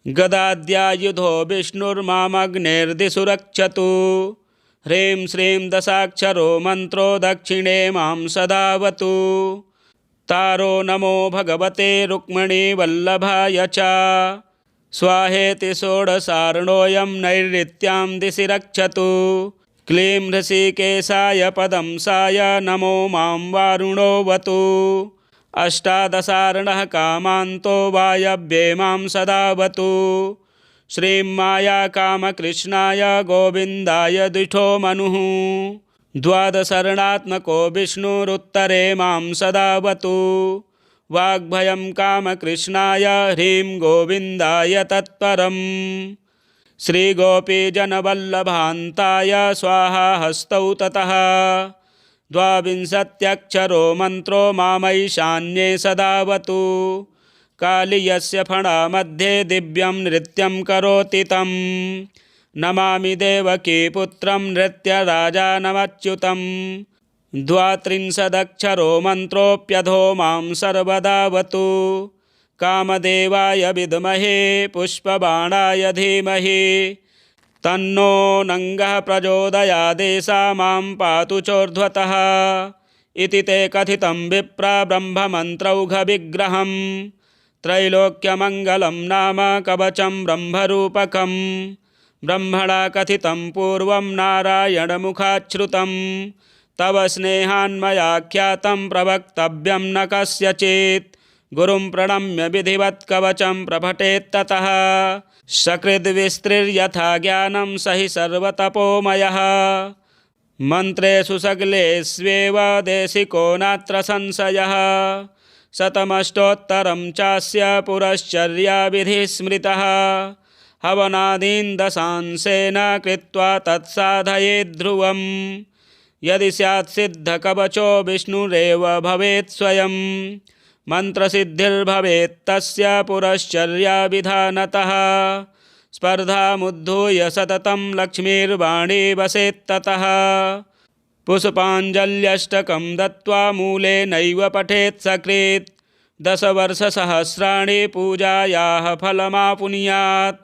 S1: गदाद्यायुधो विष्णुर्मामग्नेर्दिशु रक्षतु ह्रीं श्रीं दशाक्षरो मन्त्रो दक्षिणे मां सदावतु तारो नमो भगवते रुक्मिणीवल्लभाय च स्वाहेति षोडशार्णोऽयं नैऋत्यां दिशि रक्षतु क्लीं ऋषिकेशाय पदंसाय नमो मां वारुणोऽवतु अष्टादशार्णः कामान्तो वायव्ये मां सदावतु श्रीं माया कामकृष्णाय गोविन्दाय द्विठो मनुः द्वादशर्णात्मको विष्णुरुत्तरे मां सदावतु वाग्भयं कामकृष्णाय ह्रीं गोविन्दाय तत्परम् श्रीगोपीजनवल्लभान्ताय स्वाहा हस्तौ ततः द्वाविंशत्यक्षरो मन्त्रो मामैशान्ये सदावतु कालीयस्य फणामध्ये दिव्यं नृत्यं करोति तं नमामि देवकी पुत्रं नृत्यराजानमच्युतं द्वात्रिंशदक्षरो मन्त्रोऽप्यधो मां सर्वदावतु कामदेवाय विद्महे पुष्पबाणाय धीमहि तन्नो नङ्गः प्रचोदयादेशा मां पातु चोर्ध्वतः इति ते कथितं विप्र ब्रह्ममन्त्रौघविग्रहं त्रैलोक्यमङ्गलं नाम कवचं ब्रह्मरूपकं ब्रह्मणा कथितं पूर्वं नारायणमुखाच्छ्रुतं तव स्नेहान्मयाख्यातं प्रवक्तव्यं न कस्यचित् गुरुं प्रणम्य विधिवत् कवचं प्रपठेत्ततः सकृद्विस्तृर्यथा ज्ञानं स हि सर्वतपोमयः मन्त्रेषु सगलेष्वेव देशिको नात्र संशयः शतमष्टोत्तरं चास्य पुरश्चर्याविधिः स्मृतः हवनादीन् दशांशेन कृत्वा तत्साधयेत् ध्रुवम् यदि स्यात् सिद्धकवचो विष्णुरेव भवेत् स्वयं मन्त्रसिद्धिर्भवेत् तस्य पुरश्चर्याविधानतः स्पर्धामुद्धूय सततं लक्ष्मीर्वाणी वसेत्ततः पुष्पाञ्जल्यष्टकं दत्त्वा मूलेनैव पठेत् सकृत् 10 वर्षसहस्राणि पूजायाः फलमापुनुयात्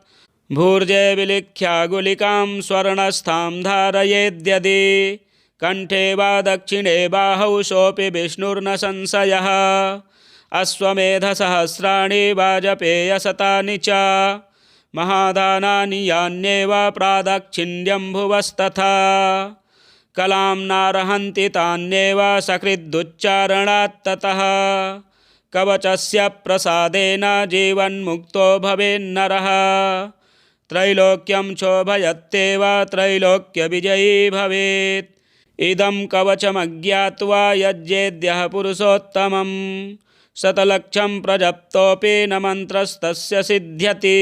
S1: भूर्जे विलिख्या गुलिकां स्वर्णस्थां धारयेद्यदि कण्ठे वा दक्षिणे बाहौ सोऽपि विष्णुर्न संशयः अश्वमेधसहस्राणि वाजपेयशतानि च महादानानि यान्येव प्रादाक्षिण्यं भुवस्तथा कलां नार्हन्ति तान्येव सकृदुच्चारणात्ततः कवचस्य प्रसादेन जीवन्मुक्तो भवेन्नरः त्रैलोक्यं चोभयत्येव त्रैलोक्यविजयी भवेत् इदं कवचमज्ञात्वा यज्ञेद्यः पुरुषोत्तमं शतलक्षं प्रजप्तोऽपि न मन्त्रस्तस्य सिद्ध्यति।